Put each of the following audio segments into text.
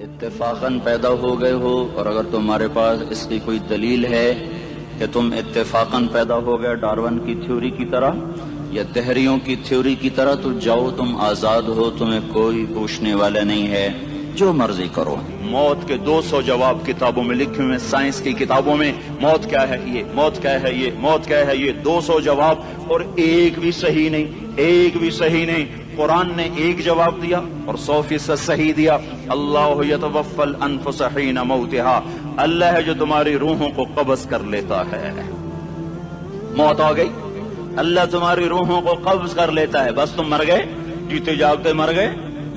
اتفاقاً پیدا ہو گئے ہو، اور اگر تمہارے پاس اس کی کوئی دلیل ہے کہ تم اتفاقاً پیدا ہو گئے ڈارون کی تھیوری کی طرح یا دہریوں کی تھیوری کی طرح، تو جاؤ، تم آزاد ہو، تمہیں کوئی پوچھنے والا نہیں ہے، جو مرضی کرو۔ موت کے 200 جواب کتابوں میں لکھے ہوئے ہیں، سائنس کی کتابوں میں موت کیا ہے یہ، موت کیا ہے یہ، موت کیا ہے یہ، 200 جواب، اور ایک بھی صحیح نہیں، ایک بھی صحیح نہیں۔ قرآن نے ایک جواب دیا اور 100% صحیح دیا۔ اللہ یتوفی الانفس حین موتها، اللہ ہے جو تمہاری روحوں کو قبض کر لیتا ہے۔ موت آ گئی، اللہ تمہاری روحوں کو قبض کر لیتا ہے، بس تم مر گئے، جیتے جاگتے مر گئے،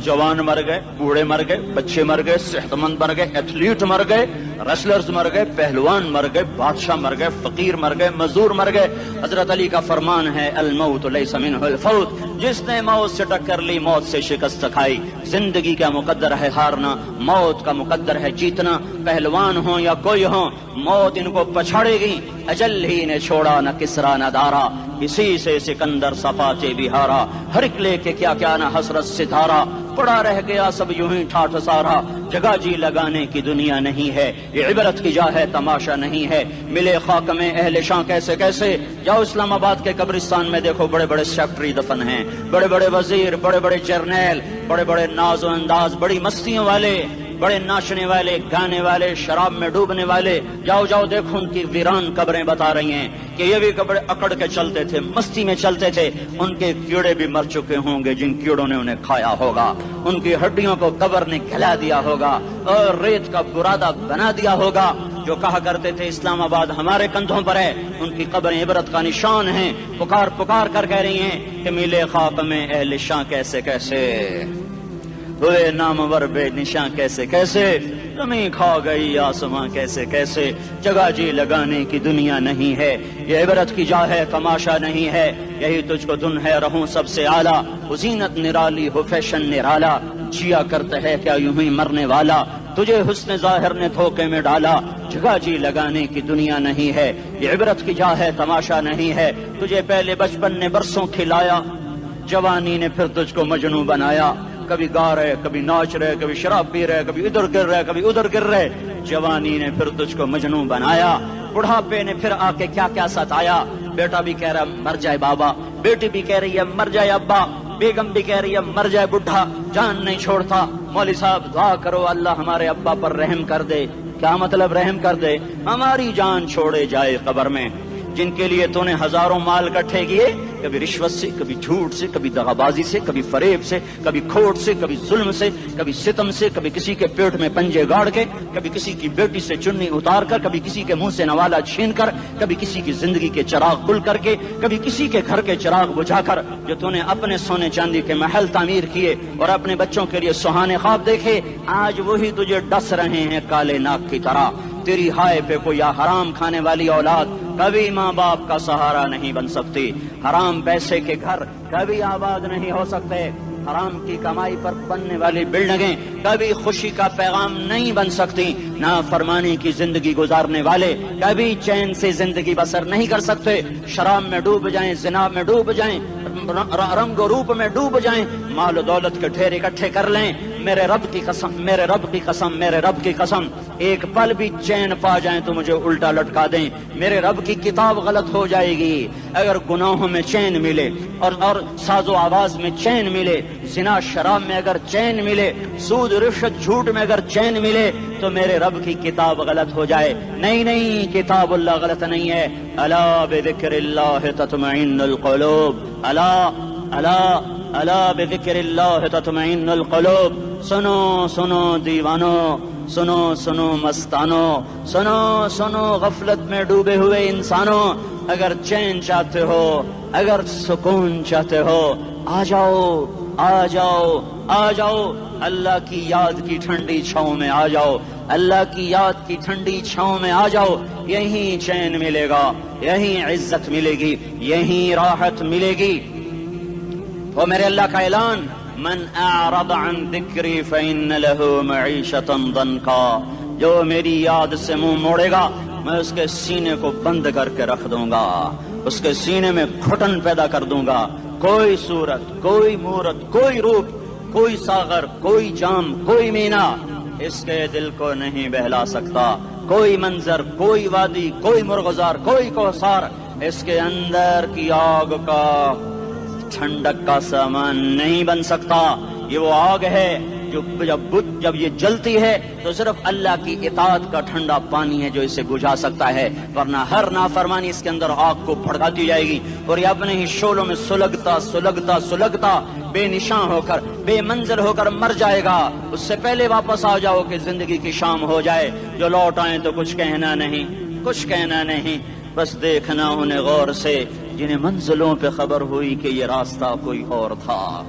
جوان مر گئے، بوڑھے مر گئے، بچے مر گئے، صحت مند مر گئے، ایتھلیٹ مر گئے، ریسلرز مر گئے، پہلوان مر گئے، بادشاہ مر گئے، فقیر مر گئے، مزدور مر گئے۔ حضرت علی کا فرمان ہے الموت لیس منہ الفوت، جس نے موت سے ٹکر لی موت سے شکست کھائی۔ زندگی کا مقدر ہے ہارنا، موت کا مقدر ہے جیتنا۔ پہلوان ہوں یا کوئی ہوں، موت ان کو پچھاڑے گی۔ اجل ہی نے چھوڑا نہ کسرا نہ دارا، اسی سے سکندر صفاتے بہارا۔ ہر لے کے کیا کیا نہ حسرت ستارہ، پڑا رہ گیا سب یوں ہی ٹھاٹھ سارا۔ جگہ جی لگانے کی دنیا نہیں ہے، یہ عبرت کی جا ہے تماشا نہیں ہے۔ ملے خاک میں اہل شاں کیسے کیسے، جاؤ اسلام آباد کے قبرستان میں دیکھو، بڑے بڑے سیکٹری دفن ہیں، بڑے بڑے وزیر، بڑے بڑے جرنیل، بڑے بڑے ناز و انداز، بڑی مستیوں والے، بڑے ناچنے والے، گانے والے، شراب میں ڈوبنے والے۔ جاؤ جاؤ دیکھو ان کی ویران قبریں بتا رہی ہیں کہ یہ بھی قبر اکڑ کے چلتے تھے، مستی میں چلتے تھے۔ ان کے کیڑے بھی مر چکے ہوں گے جن کیڑوں نے انہیں کھایا ہوگا، ان کی ہڈیوں کو قبر نے گلا دیا ہوگا اور ریت کا برادہ بنا دیا ہوگا۔ جو کہا کرتے تھے اسلام آباد ہمارے کندھوں پر ہے، ان کی قبریں عبرت کا نشان ہیں۔ پکار پکار کر کہہ رہی ہیں کہ ملے خاک میں اہل شاں کیسے کیسے، ہوئے نامور بے نشاں کیسے کیسے، زمین کھا گئی آسماں کیسے کیسے۔ جگہ جی لگانے کی دنیا نہیں ہے، یہ عبرت کی جا ہے تماشا نہیں ہے۔ یہی تجھ کو دن ہے رہوں سب سے اعلیٰ، وہ زینت نرالی ہو فیشن نرالا۔ جیا کرتا ہے کیا یوں ہی مرنے والا، تجھے حسن ظاہر نے دھوکے میں ڈالا۔ جگہ جی لگانے کی دنیا نہیں ہے، یہ عبرت کی جا ہے تماشا نہیں ہے۔ تجھے پہلے بچپن نے برسوں کھلایا، جوانی نے پھر تجھ کو مجنوں بنایا۔ کبھی گا رہے، کبھی ناچ رہے، کبھی شراب پی رہے، کبھی ادھر گر رہے، کبھی ادھر گر رہے۔ جوانی نے پھر تجھ کو مجنوں بنایا، بڑھاپے نے پھر آ کے کیا کیا ستایا۔ بیٹا بھی کہہ رہا مر جائے بابا، بیٹی بھی کہہ رہی ہے مر جائے ابا، بیگم بھی کہہ رہی ہے مر جائے بڈھا، جان نہیں چھوڑتا۔ مولوی صاحب دعا کرو اللہ ہمارے ابا پر رحم کر دے۔ کیا مطلب رحم کر دے؟ ہماری جان چھوڑے جائے قبر میں۔ جن کے لیے تو نے ہزاروں مال اکٹھے کیے، کبھی رشوت سے، کبھی جھوٹ سے، کبھی دغابازی سے، کبھی فریب سے، کبھی کھوٹ سے، کبھی ظلم سے، کبھی ستم سے، کبھی کسی کے پیٹ میں پنجے گاڑ کے، کبھی کسی کی بیٹی سے چنی اتار کر، کبھی کسی کے منہ سے نوالا چھین کر، کبھی کسی کی زندگی کے چراغ کھل کر کے، کبھی کسی کے گھر کے چراغ بجھا کر۔ جو تو نے اپنے سونے چاندی کے محل تعمیر کیے اور اپنے بچوں کے لیے سہانے خواب دیکھے، آج وہی تجھے ڈس رہے ہیں کالے ناک کی طرح۔ تیری ہائے پہ کوئی حرام کھانے والی اولاد کبھی ماں باپ کا سہارا نہیں بن سکتی۔ حرام پیسے کے گھر کبھی آباد نہیں ہو سکتے۔ حرام کی کمائی پر بننے والی بلڈنگیں کبھی خوشی کا پیغام نہیں بن سکتی۔ نافرمانی کی زندگی گزارنے والے کبھی چین سے زندگی بسر نہیں کر سکتے۔ شراب میں ڈوب جائیں، زنا میں ڈوب جائیں، رنگ و روپ میں ڈوب جائیں، مال و دولت کے ڈھیر اکٹھے کر لیں، میرے رب کی قسم، میرے رب کی قسم، میرے رب کی قسم، ایک پل بھی چین پا جائیں تو مجھے الٹا لٹکا دیں۔ میرے رب کی کتاب غلط ہو جائے گی اگر گناہوں میں چین ملے اور ساز و آواز میں چین ملے، زنا شراب میں اگر چین ملے، سود رشوت جھوٹ میں اگر چین ملے تو میرے رب کی کتاب غلط ہو جائے۔ نہیں نہیں، کتاب اللہ غلط نہیں ہے۔ الا بذکر اللہ تطمئن القلوب، الا الا الا بذکر اللہ تطمئن القلوب۔ سنو سنو دیوانو، سنو سنو مستانو، سنو سنو غفلت میں ڈوبے ہوئے انسانوں، اگر چین چاہتے ہو، اگر سکون چاہتے ہو، آ جاؤ آ جاؤ آ جاؤ، اللہ کی یاد کی ٹھنڈی چھاؤں میں آ جاؤ، اللہ کی یاد کی ٹھنڈی چھاؤں میں آ جاؤ۔ یہیں چین ملے گا، یہیں عزت ملے گی، یہیں راحت ملے گی۔ وہ میرے اللہ کا اعلان، من اعرض عن ذکری فإن له معیشۃ ضنکا، جو میری یاد سے منہ موڑے گا میں اس کے سینے کو بند کر کے رکھ دوں گا، اس کے سینے میں گھٹن پیدا کر دوں گا۔ کوئی صورت، کوئی مورت، کوئی روپ، کوئی ساغر، کوئی جام، کوئی مینا اس کے دل کو نہیں بہلا سکتا، کوئی منظر، کوئی وادی، کوئی مرغزار، کوئی کوثر اس کے اندر کی آگ کا ٹھنڈک کا سامان نہیں بن سکتا۔ یہ وہ آگ ہے جو جب یہ جلتی ہے تو صرف اللہ کی اطاعت کا ٹھنڈا پانی ہے جو اسے بجھا سکتا ہے، ورنہ ہر نافرمانی اس کے اندر آگ کو بھڑکاتی جائے گی اور یہ اپنے ہی شعلوں میں سلگتا بے نشان ہو کر، بے منزل ہو کر مر جائے گا۔ اس سے پہلے واپس آ جاؤ کہ زندگی کی شام ہو جائے، جو لوٹ آئیں تو کچھ کہنا نہیں، بس دیکھنا انہیں غور سے جنہیں منزلوں پہ خبر ہوئی کہ یہ راستہ کوئی اور تھا۔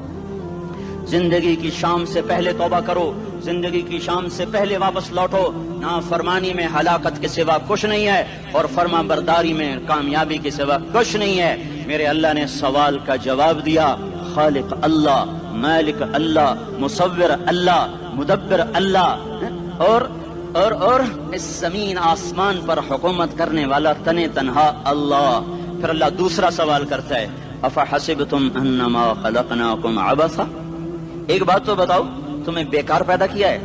زندگی کی شام سے پہلے توبہ کرو، زندگی کی شام سے پہلے واپس لوٹو۔ نافرمانی میں ہلاکت کے سوا کچھ نہیں ہے اور فرما برداری میں کامیابی کے سوا کچھ نہیں ہے۔ میرے اللہ نے سوال کا جواب دیا، خالق اللہ، مالک اللہ، مصور اللہ، مدبر اللہ، اور اس زمین آسمان پر حکومت کرنے والا تنے تنہا اللہ۔ پھر اللہ دوسرا سوال کرتا ہے، افحسبتم انما خلقناکم عبثا، ایک بات تو بتاؤ تمہیں بیکار پیدا کیا ہے؟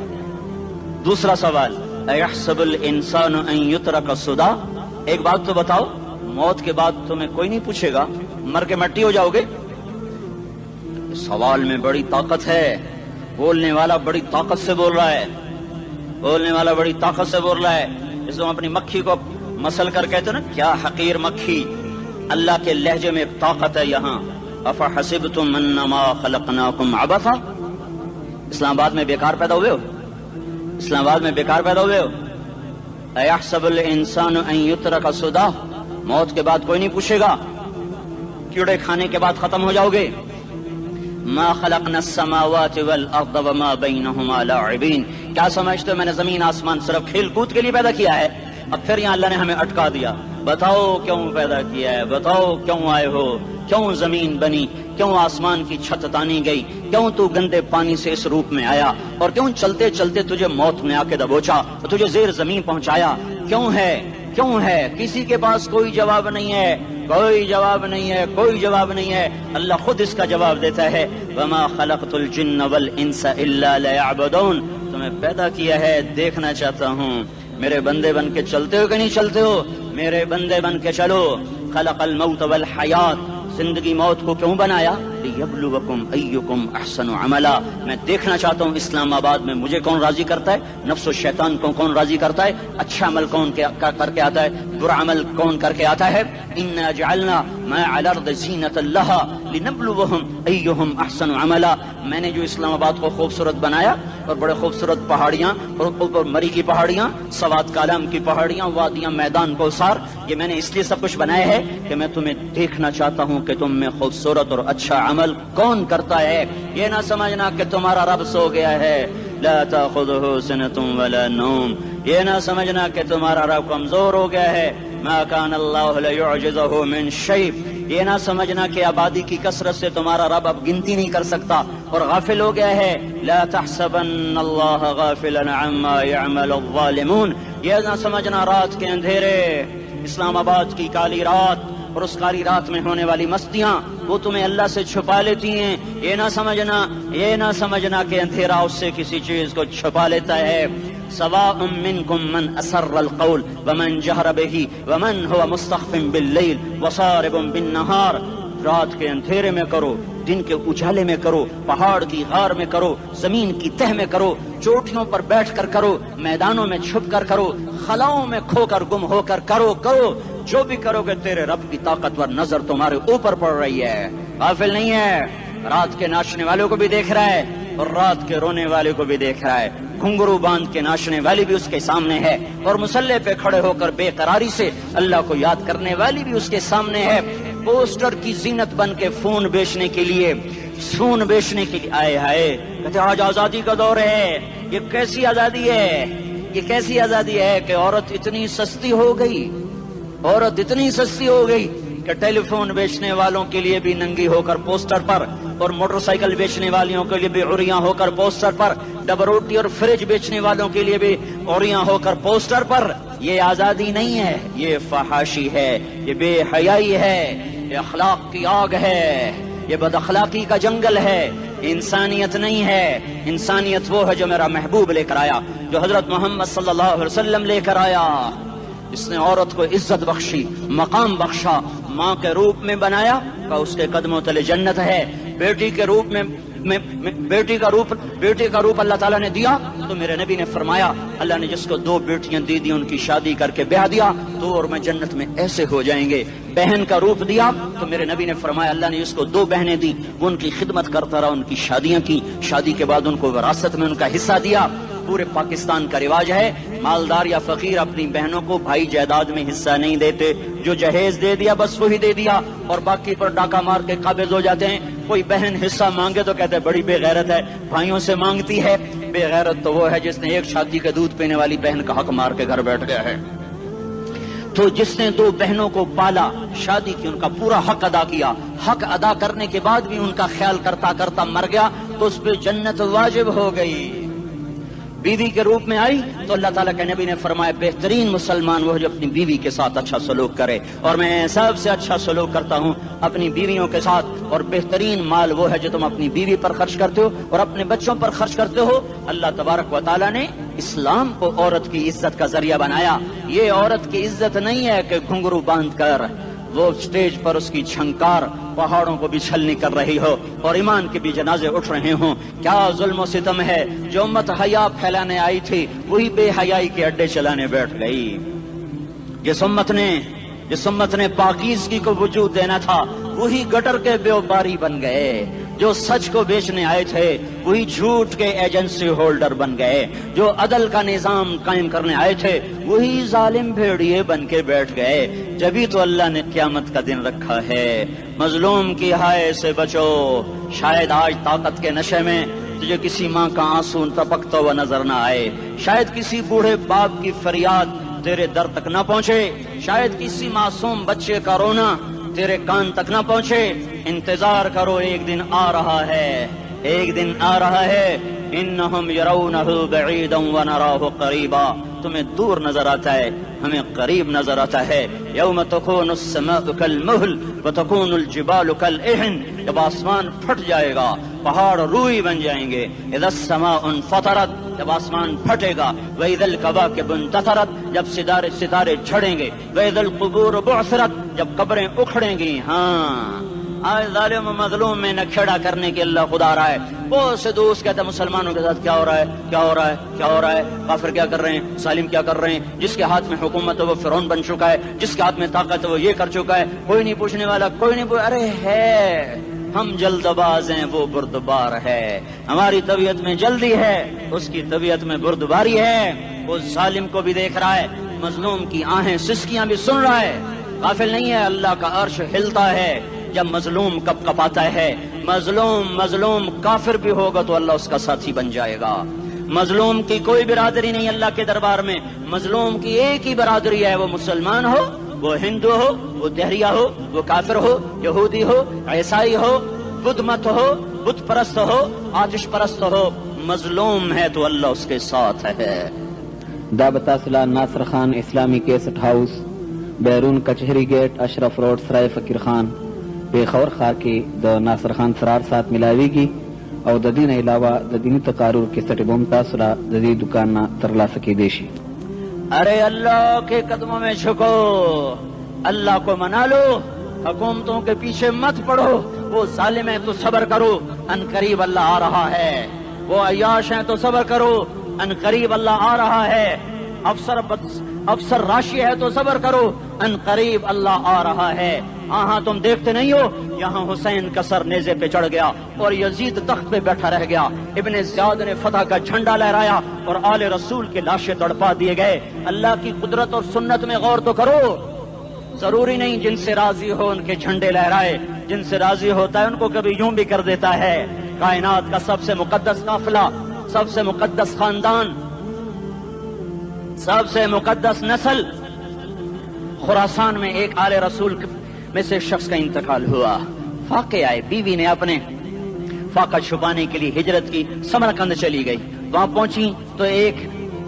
دوسرا سوال، ایحسب الانسان ان یترک سدی، ایک بات تو بتاؤ موت کے بعد تمہیں کوئی نہیں پوچھے گا، مر کے مٹی ہو جاؤ گے؟ سوال میں بڑی طاقت ہے، بولنے والا بڑی طاقت سے بول رہا ہے، اس کو اپنی مکھی کو مسل کر کہتے نا، کیا حقیر مکھی، اللہ کے لہجے میں طاقت ہے یہاں۔ افحسبتم انما خلقناکم عبثا، اسلام آباد میں بیکار پیدا ہوئے ہو؟ ایحسب الانسان ان یترک سدی، موت کے بعد کوئی نہیں پوچھے گا، کیڑے کھانے کے بعد ختم ہو جاؤ گے؟ ما خلقنا السماوات والارض وما بینہما لاعبین، کیا سمجھتے ہو میں نے زمین آسمان صرف کھیل کود کے لیے پیدا کیا ہے؟ اب پھر یہاں اللہ نے ہمیں اٹکا دیا، بتاؤ کیوں پیدا کیا ہے، بتاؤ کیوں آئے ہو، کیوں زمین بنی، کیوں آسمان کی چھت تانی گئی، کیوں تو گندے پانی سے اس روپ میں آیا، اور کیوں چلتے چلتے تجھے موت نے آ کے دبوچا اور تجھے زیر زمین پہنچایا، کیوں ہے؟ کسی کے پاس کوئی جواب نہیں ہے، اللہ خود اس کا جواب دیتا ہے، وما خلقت الجن والانس الا لیعبدون، تمہیں پیدا کیا ہے دیکھنا چاہتا ہوں میرے بندے بن کے چلتے ہو کہ نہیں چلتے ہو، میرے بندے بن کے چلو۔ خلق الموت والحیات، زندگی موت کو کیوں بنایا؟ لیبلوکم ایکم احسن عملا، میں دیکھنا چاہتا ہوں اسلام آباد میں مجھے کون راضی کرتا ہے، نفس و شیطان کو کون راضی کرتا ہے، اچھا عمل کون کر کے آتا ہے، برا عمل کون کر کے آتا ہے۔ انا جعلنا ما علی الارض زینۃ لہا لنبلوہم ایہم احسن عملا، میں نے جو اسلام آباد کو خوبصورت بنایا اور بڑے خوبصورت پہاڑیاں اور اوپر مری کی پہاڑیاں، سوات کالام کی پہاڑیاں، وادیاں، میدان کوثر، یہ میں نے اس لیے سب کچھ بنایا ہے کہ میں تمہیں دیکھنا چاہتا ہوں کہ تم میں خوبصورت اور اچھا عمل کون کرتا ہے۔ یہ نہ سمجھنا کہ تمہارا رب سو گیا ہے، لا تاخذہ سنۃ ولا نوم، یہ نہ سمجھنا کہ تمہارا رب کمزور ہو گیا ہے، ما کان اللہ لیعجزہ من شیء، یہ نہ سمجھنا کہ آبادی کی کثرت سے تمہارا رب اب گنتی نہیں کر سکتا اور غافل ہو گیا ہے، لا تحسبن اللہ غافلا عما يعمل الظالمون، یہ نہ سمجھنا رات کے اندھیرے، اسلام آباد کی کالی رات اور اس کالی رات میں ہونے والی مستیاں وہ تمہیں اللہ سے چھپا لیتی ہیں، یہ نہ سمجھنا کہ اندھیرا اس سے کسی چیز کو چھپا لیتا ہے۔ سواء منکم من اسر القول ومن جہر بہ ومن هو مستخف باللیل وصارب بالنہار، رات کے اندھیرے میں کرو، دن کے اجالے میں کرو، پہاڑ کی غار میں کرو، زمین کی تہ میں کرو، چوٹیوں پر بیٹھ کر کرو، میدانوں میں چھپ کر کرو، خلاؤں میں کھو کر گم ہو کر کرو، جو بھی کرو گے تیرے رب کی طاقتور نظر تمہارے اوپر پڑ رہی ہے، غافل نہیں ہے، رات کے ناچنے والوں کو بھی دیکھ رہا ہے اور رات کے رونے والے کو بھی دیکھ رہا ہے، گھنگرو باندھ کے ناچنے والی بھی اس کے سامنے ہے اور مسلح پہ کھڑے ہو کر بے قراری سے اللہ کو یاد کرنے والی بھی اس کے سامنے ہے، پوسٹر کی زینت بن کے فون بیچنے کے لیے آئے ہائے کہتے آج آزادی کا دور ہے، یہ کیسی آزادی ہے کہ عورت اتنی سستی ہو گئی کہ ٹیلی فون بیچنے والوں کے لیے بھی ننگی ہو کر پوسٹر پر اور موٹر سائیکل بیچنے والوں کے لیے بھی عریاں ہو کر پوسٹر پر، ڈبل روٹی اور فریج بیچنے والوں کے لیے بھی عریاں ہو کر پوسٹر پر۔ یہ آزادی نہیں ہے، یہ فحاشی ہے، یہ بے حیائی ہے، یہ اخلاق کی آگ ہے، یہ بد اخلاقی کا جنگل ہے، انسانیت نہیں ہے. انسانیت وہ ہے جو میرا محبوب لے کر آیا، جو حضرت محمد صلی اللہ علیہ وسلم لے کر آیا، جس نے عورت کو عزت بخشی، مقام بخشا، ماں کے روپ میں بنایا، کہ اس کے قدموں تلے جنت ہے. بیٹی کے روپ میں بیٹی کا روپ اللہ تعالیٰ نے دیا، تو میرے نبی نے فرمایا اللہ نے جس کو 2 بیٹیاں دی ان کی شادی کر کے بیاہ دیا تو اور میں جنت میں ایسے ہو جائیں گے. بہن کا روپ دیا تو میرے نبی نے فرمایا اللہ نے جس کو 2 بہنیں دی وہ ان کی خدمت کرتا رہا، ان کی شادیاں کی، شادی کے بعد ان کو وراثت میں ان کا حصہ دیا. پورے پاکستان کا رواج ہے مالدار یا فقیر اپنی بہنوں کو بھائی جائیداد میں حصہ نہیں دیتے، جو جہیز دے دیا بس وہی دے دیا اور باقی پر ڈاکہ مار کے قابض ہو جاتے ہیں. کوئی بہن حصہ مانگے تو کہتے ہیں بڑی بے غیرت ہے، بھائیوں سے مانگتی ہے. بے غیرت تو وہ ہے جس نے ایک شادی کے دودھ پینے والی بہن کا حق مار کے گھر بیٹھ گیا ہے. تو جس نے 2 بہنوں کو پالا، شادی کی، ان کا پورا حق ادا کیا، حق ادا کرنے کے بعد بھی ان کا خیال کرتا کرتا مر گیا تو اس پہ جنت واجب ہو گئی. بیوی کے روپ میں آئی تو اللہ تعالیٰ کے نبی نے فرمایا بہترین مسلمان وہ جو اپنی بیوی کے ساتھ اچھا سلوک کرے، اور میں سب سے اچھا سلوک کرتا ہوں اپنی بیویوں کے ساتھ. اور بہترین مال وہ ہے جو تم اپنی بیوی پر خرچ کرتے ہو اور اپنے بچوں پر خرچ کرتے ہو. اللہ تبارک و تعالیٰ نے اسلام کو عورت کی عزت کا ذریعہ بنایا. یہ عورت کی عزت نہیں ہے کہ گھنگرو باندھ کر وہ سٹیج پر اس کی چھنکار پہاڑوں کو بھی چھلنی کر رہی ہو اور ایمان کے بھی جنازے اٹھ رہے ہوں. کیا ظلم و ستم ہے، جو امت حیا پھیلانے آئی تھی وہی بے حیائی کے اڈے چلانے بیٹھ گئی. جس امت نے پاکیزگی کو وجود دینا تھا وہی گٹر کے بیوپاری بن گئے. جو سچ کو بیچنے آئے تھے وہی جھوٹ کے ایجنسی ہولڈر بن گئے. جو عدل کا نظام قائم کرنے آئے تھے وہی ظالم بھیڑیے بن کے بیٹھ گئے. جبھی تو اللہ نے قیامت کا دن رکھا ہے. مظلوم کی ہائے سے بچو. شاید آج طاقت کے نشے میں تجھے کسی ماں کا آنسو ٹپکتا ہوا نظر نہ آئے، شاید کسی بوڑھے باپ کی فریاد تیرے در تک نہ پہنچے، شاید کسی معصوم بچے کا رونا تیرے کان تک نہ پہنچے. انتظار کرو، ایک دن آ رہا ہے، ایک دن آ رہا ہے. انہم یرونہ بعیدا ونراہ قریبا. تمہیں دور نظر آتا ہے، ہمیں قریب نظر آتا ہے. یوم تکون السماء کالمہل وتکون الجبال کالعہن. جب آسمان پھٹ جائے گا پہاڑ روئی بن جائیں گے. اذا السماء انفطرت، جب آسمان پھٹے گا. واذا الکواکب انتثرت، جب ستارے جھڑیں گے. واذا القبور بعثرت، جب قبریں اکھڑیں گی. ہاں آج ظالم و مظلوم میں نہ کھیڑا کرنے کے اللہ خدا رہا ہے. بہت سے دوست کہتے ہیں مسلمانوں کے ساتھ کیا ہو رہا ہے، کیا ہو رہا ہے، کیا ہو رہا ہے، کافر کیا کر رہے ہیں، ظالم کیا کر رہے ہیں. جس کے ہاتھ میں حکومت ہے وہ فرعون بن چکا ہے، جس کے ہاتھ میں طاقت ہے وہ یہ کر چکا ہے. کوئی نہیں پوچھنے والا، کوئی نہیں ارے ہے ہم جلد باز ہیں وہ بردبار ہے. ہماری طبیعت میں جلدی ہے، اس کی طبیعت میں بردباری ہے. وہ ظالم کو بھی دیکھ رہا ہے، مظلوم کی آہیں سسکیاں بھی سن رہا ہے. غافل نہیں ہے، اللہ کا عرش ہلتا ہے جب مظلوم کپ کپاتا ہے. مظلوم کافر بھی ہوگا تو اللہ اس کا ساتھی بن جائے گا. مظلوم کی کوئی برادری نہیں اللہ کے دربار میں. مظلوم کی ایک ہی برادری ہے، وہ مسلمان ہو، وہ ہندو ہو، وہ دہریہ ہو، وہ کافر ہو، یہودی ہو، عیسائی ہو، بدھ مت ہو، بت پرست ہو، آتش پرست ہو. مظلوم ہے تو اللہ اس کے ساتھ ہے. دا بتاصلہ ناصر خان اسلامی کیسٹ ہاؤس، بیرون کچہری گیٹ، اشرف روڈ، سرائے فقیر خان، پیښور ښار کې د ناصر خان سرار سات ملاویږي او د دې نه علاوه د دیني تقارر کیسټ هم تاسو را د دې دکان نه ترلاسه کیدی شي. ارے اللہ کے قدموں میں جھکو، اللہ کو منا لو، حکومتوں کے پیچھے مت پڑو. وہ ظالم ہیں تو صبر کرو، ان قریب اللہ آ رہا ہے. وہ عیاش ہیں تو صبر کرو، ان قریب اللہ آ رہا ہے. افسر راشی ہے تو صبر کرو، ان قریب اللہ آ رہا ہے. ہاں تم دیکھتے نہیں ہو یہاں حسین کا سر نیزے پہ چڑھ گیا اور یزید تخت پہ بیٹھا رہ گیا. ابن زیاد نے فتح کا جھنڈا لہرایا اور آل رسول کے لاشیں تڑپا دیے گئے. اللہ کی قدرت اور سنت میں غور تو کرو. ضروری نہیں جن سے راضی ہو ان کے جھنڈے لہرائے، جن سے راضی ہوتا ہے ان کو کبھی یوں بھی کر دیتا ہے. کائنات کا سب سے مقدس قافلہ، سب سے مقدس خاندان، سب سے مقدس نسل، خراسان میں ایک آل رسول میں سے شخص کا انتقال ہوا. فاقے آئے، بیوی نے اپنے فاقہ چھپانے کے لیے ہجرت کی، سمرقند چلی گئی. وہاں پہنچی تو ایک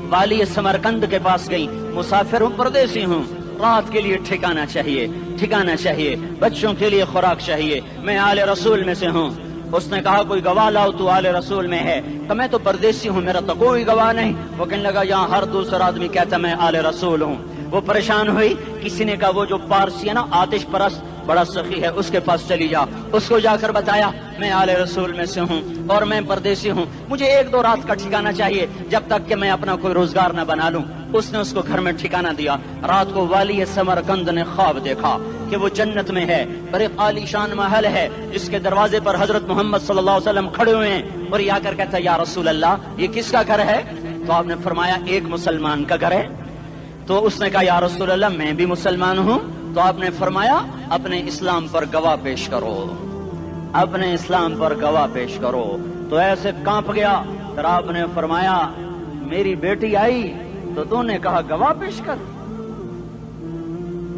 والی سمرقند کے پاس گئی. مسافر ہوں، پردیسی ہوں، رات کے لیے ٹھکانا چاہیے، بچوں کے لیے خوراک چاہیے، میں آل رسول میں سے ہوں. اس نے کہا کوئی گواہ لاؤ تو آل رسول میں ہے، تو میں تو پردیسی ہوں، میرا تو کوئی گواہ نہیں۔ وہ کہنے لگا یہاں ہر دوسرا آدمی کہتا میں آل رسول ہوں۔ وہ پریشان ہوئی، کسی نے کہا وہ جو پارسی ہے نا آتش پرست بڑا سخی ہے، اس کے پاس چلی جا۔ اس کو جا کر بتایا میں آل رسول میں سے ہوں اور میں پردیسی ہوں، مجھے 1-2 رات کا ٹھکانہ چاہیے جب تک کہ میں اپنا کوئی روزگار نہ بنا لوں۔ اس نے اس کو گھر میں ٹھکانہ دیا۔ رات کو والی سمرقند نے خواب دیکھا کہ وہ جنت میں ہے، بڑے عالی شان محل ہے جس کے دروازے پر حضرت محمد صلی اللہ علیہ وسلم کھڑے ہوئے ہیں، اور یہ آ کر کہتا ہے یا رسول اللہ یہ کس کا گھر ہے؟ تو آپ نے فرمایا ایک مسلمان کا گھر ہے۔ تو اس نے کہا یا رسول اللہ میں بھی مسلمان ہوں۔ تو آپ نے فرمایا اپنے اسلام پر گواہ پیش کرو، اپنے اسلام پر گواہ پیش کرو۔ تو ایسے کانپ گیا۔ پھر آپ نے فرمایا میری بیٹی آئی تو تو نے کہا گواہ پیش کر،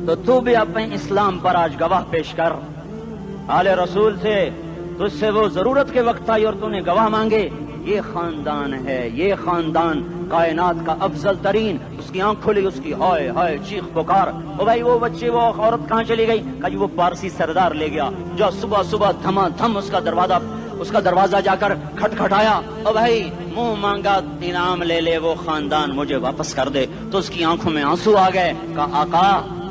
تو تو بھی اپنے اسلام پر آج گواہ پیش کر۔ آل رسول سے تجھ سے وہ ضرورت کے وقت آئی اور تو نے گواہ مانگے۔ یہ خاندان ہے، یہ خاندان کائنات کا افضل ترین۔ اس کی آنکھ کھلی، اس کی ہائے ہائے چیخ پکار، او بھائی وہ بچے وہ عورت کہاں چلی گئی؟ کہا جی وہ پارسی سردار لے گیا، جو صبح صبح دھما دھم اس کا دروازہ جا کر کھٹکھٹایا، او بھائی منہ مانگا انعام لے لے، وہ خاندان مجھے واپس کر دے۔ تو اس کی آنکھوں میں آنسو آ گئے۔ کہا آقا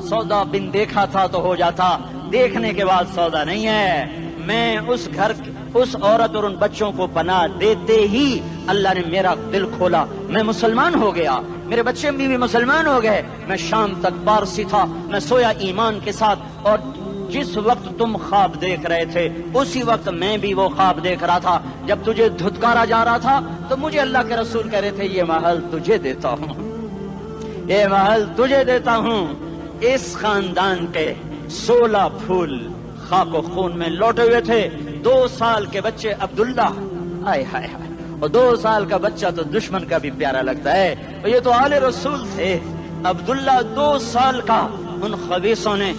سودا بن دیکھا تھا تو ہو جاتا، دیکھنے کے بعد سودا نہیں ہے۔ میں اس گھر اس عورت اور ان بچوں کو پناہ دیتے ہی اللہ نے میرا دل کھولا، میں مسلمان ہو گیا، میرے بچے بھی مسلمان ہو گئے۔ میں شام تک پارسی تھا، میں سویا ایمان کے ساتھ، اور جس وقت تم خواب دیکھ رہے تھے اسی وقت میں بھی وہ خواب دیکھ رہا تھا۔ جب تجھے دھتکارا جا رہا تھا تو مجھے اللہ کے رسول کہہ رہے تھے یہ محل تجھے دیتا ہوں، یہ محل تجھے دیتا ہوں۔ اس خاندان کے 16 پھول خاک و خون میں لوٹے ہوئے تھے۔ 2 سال کے بچے عبداللہ، ہائے ہائے ہائے، اور 2 سال کا بچہ تو دشمن کا بھی پیارا لگتا ہے، اور یہ تو آل رسول تھے۔ عبداللہ 2 سال کا، ان خبیثوں نے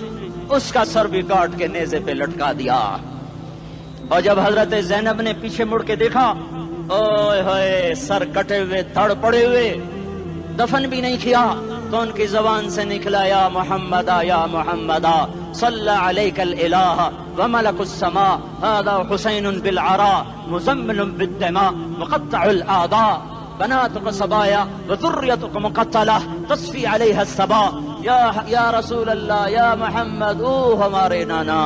اس کا سر بھی کاٹ کے نیزے پہ لٹکا دیا۔ اور جب حضرت زینب نے پیچھے مڑ کے دیکھا، اوئے ہوئے سر کٹے ہوئے دھڑ پڑے ہوئے، دفن بھی نہیں کیا، تو ان کی زبان سے نکلا یا محمدہ یا محمدہ صلی علیک الالہ وملک السماء هذا حسین بالعراء مزمل بالدماء مقطع الاعضاء بناتك صبايا وذريتك مقتلہ تصفی علیہ الصبا۔ یا رسول اللہ یا محمد، او ہمارے نانا،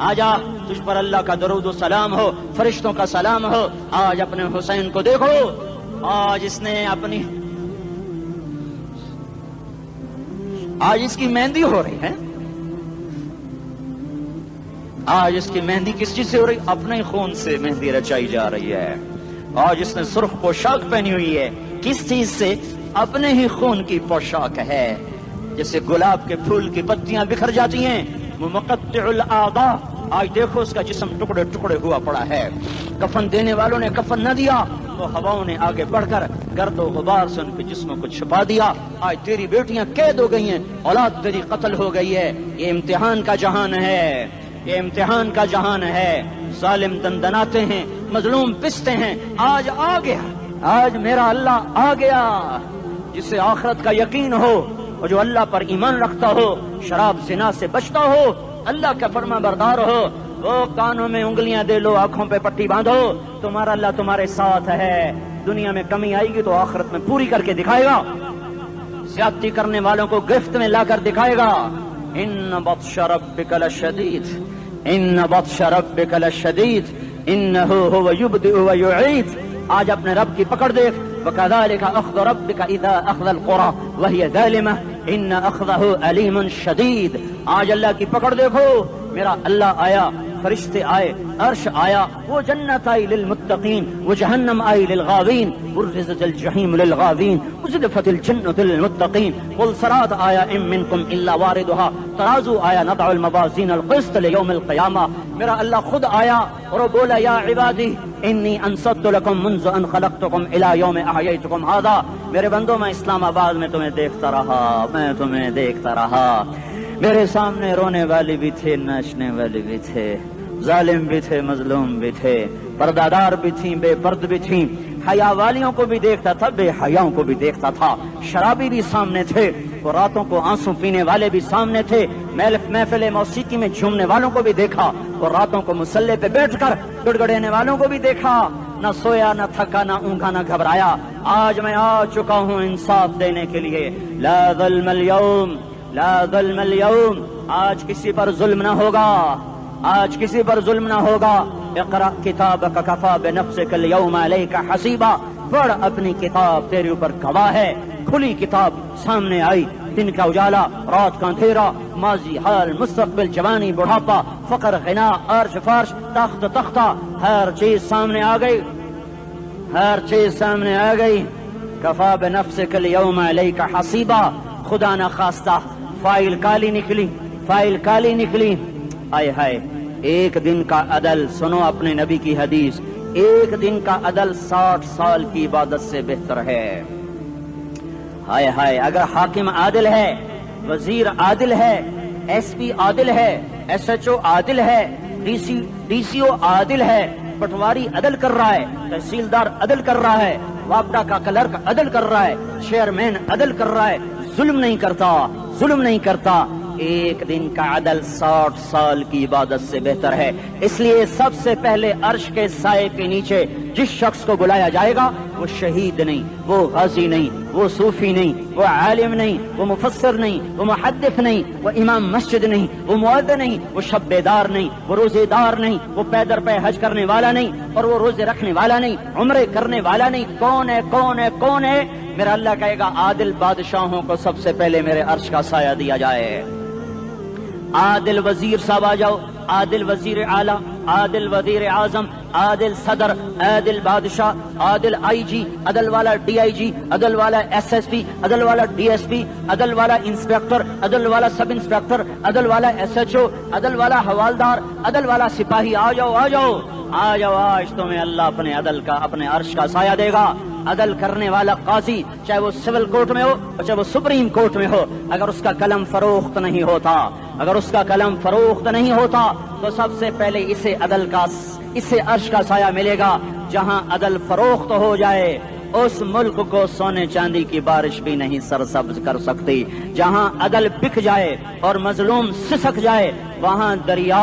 آ جا، تجھ پر اللہ کا درود و سلام ہو، فرشتوں کا سلام ہو۔ آج اپنے حسین کو دیکھو، آج اس نے آج اس کی مہندی ہو رہی ہے، آج اس کی مہندی کس چیز سے ہو رہی؟ اپنے خون سے مہندی رچائی جا رہی ہے۔ آج اس نے سرخ پوشاک پہنی ہوئی ہے، کس چیز سے؟ اپنے ہی خون کی پوشاک ہے۔ جیسے گلاب کے پھول کی پتیاں بکھر جاتی ہیں، وہ مقطع الاعضاء، آج دیکھو اس کا جسم ٹکڑے ٹکڑے ہوا پڑا ہے۔ کفن دینے والوں نے کفن نہ دیا تو ہواؤں نے آگے بڑھ کر گرد و غبار سے ان کے جسموں کو چھپا دیا۔ آج تیری بیٹیاں قید ہو گئی ہیں، اولاد تیری قتل ہو گئی ہے۔ یہ امتحان کا جہان ہے، یہ امتحان کا جہان ہے۔ ظالم دندناتے ہیں، مظلوم پستے ہیں۔ آج آ گیا، آج میرا اللہ آ گیا۔ جسے آخرت کا یقین ہو اور جو اللہ پر ایمان رکھتا ہو، شراب زنا سے بچتا ہو، اللہ کا فرما بردار ہو، وہ کانوں میں انگلیاں دے لو، آنکھوں پہ پٹی باندھو، تمہارا اللہ تمہارے ساتھ ہے۔ دنیا میں کمی آئے گی تو آخرت میں پوری کر کے دکھائے گا۔ زیادتی کرنے والوں کو گرفت میں لا کر دکھائے گا۔ ان بطش ربک لشدید، ان بطش ربک لشدید انہ هو یبدئ ویعید۔ آج اپنے رب کی پکڑ دیکھ، وکذالک اخذ ربک اذا اخذ القری وہی ظالمہ ان اخذہ علیم شدید۔ آج اللہ کی پکڑ دیکھو، میرا اللہ آیا، فرشتے آئے، عرش آیا، وہ جنت آئی للمتقین، وہ جہنم آئی للغاوین، برزت الجحیم للغاوین، ازلفت الجنت للمتقین، قل صراط آیا ام منکم الا واردها، ترازو آیا نضع الموازین القسط لیوم القیامہ۔ میرا اللہ خود آیا اور وہ بولا یا عبادی انی انصت لکم منذ ان خلقتکم الی یوم احییتکم ھذا۔ میرے بندوں، میں اسلام آباد میں تمہیں دیکھتا رہا، میں تمہیں دیکھتا رہا۔ میرے سامنے رونے والی بھی تھے، ناچنے والی بھی تھے، ظالم بھی تھے، مظلوم بھی تھے، پردادار بھی تھیں، بے پرد بھی تھیں، حیا والیوں کو بھی دیکھتا تھا، بے حیاؤں کو بھی دیکھتا تھا، شرابی بھی سامنے تھے، وہ راتوں کو آنسو پینے والے بھی سامنے تھے، محفل موسیقی میں جھومنے والوں کو بھی دیکھا، اور راتوں کو مصلے پہ بیٹھ کر گڑگڑانے والوں کو بھی دیکھا، نہ سویا نہ تھکا نہ اونگا نہ گھبرایا۔ آج میں آ چکا ہوں انصاف دینے کے لیے، لا ظلم اليوم، لا ظلم اليوم، آج کسی پر ظلم نہ ہوگا، آج کسی پر ظلم نہ ہوگا۔ اقرأ کتابک کفی بنفسک اليوم علیک حسیبا، پڑھ اپنی کتاب، تیرے اوپر گواہ ہے۔ کھلی کتاب سامنے آئی، دن کا اجالا، رات کا اندھیرا، ماضی حال مستقبل جوانی بڑھاپا، فقر غنا، عرش فرش، تخت تختہ، ہر چیز سامنے آ گئی، ہر چیز سامنے آ گئی۔ کفی بنفسک اليوم علیک حسیبا، خدا نہ خواستہ فائل کالی نکلی، فائل کالی نکلی۔ آئے ہائے، ایک دن کا عدل، سنو اپنے نبی کی حدیث، ایک دن کا عدل 60 سال کی عبادت سے بہتر ہے۔ ہائے ہائے، اگر حاکم عادل ہے، وزیر عادل ہے، ایس پی عادل ہے، ایس ایچ او عادل ہے، ڈی سی او عادل ہے، پٹواری عدل کر رہا ہے، تحصیلدار عدل کر رہا ہے، وابڈا کا کلرک عدل کر رہا ہے، چیئرمین عدل کر رہا ہے، ظلم نہیں کرتا، ظلم نہیں کرتا، ایک دن کا عدل 60 سال کی عبادت سے بہتر ہے۔ اس لیے سب سے پہلے عرش کے سائے کے نیچے جس شخص کو بلایا جائے گا وہ شہید نہیں، وہ غازی نہیں، وہ صوفی نہیں، وہ عالم نہیں، وہ مفسر نہیں، وہ محدث نہیں، وہ امام مسجد نہیں، وہ مؤذن نہیں، وہ شب بیدار نہیں، وہ روزے دار نہیں، وہ پیدر پہ حج کرنے والا نہیں، اور وہ روزے رکھنے والا نہیں، عمرے کرنے والا نہیں۔ کون ہے، کون ہے، کون ہے؟ میرا اللہ کہے گا عادل بادشاہوں کو سب سے پہلے میرے عرش کا سایہ دیا جائے۔ عادل وزیر صاحب آ جاؤ، عادل وزیر اعلیٰ، عادل وزیر اعظم، عادل صدر، عادل بادشاہ، عادل آئی جی، عدل والا ڈی آئی جی، عدل والا ایس ایس پی، عدل والا ڈی ایس پی، عدل والا انسپیکٹر، عدل والا سب انسپیکٹر، عدل والا ایس ایچ او، عدل والا حوالدار، عدل والا سپاہی، آ جاؤ آ جاؤ آ جاؤ، آج تمہیں اللہ اپنے عدل کا، اپنے عرش کا سایہ دے گا۔ عدل کرنے والا قاضی، چاہے وہ سول کورٹ میں ہو چاہے وہ سپریم کورٹ میں ہو، اگر اس کا قلم فروخت نہیں ہوتا، اگر اس کا قلم فروخت نہیں ہوتا تو سب سے پہلے اسے عدل کا، اسے عرش کا سایہ ملے گا۔ جہاں عدل فروخت ہو جائے اس ملک کو سونے چاندی کی بارش بھی نہیں سرسبز کر سکتی۔ جہاں عدل بک جائے اور مظلوم سسک جائے وہاں دریا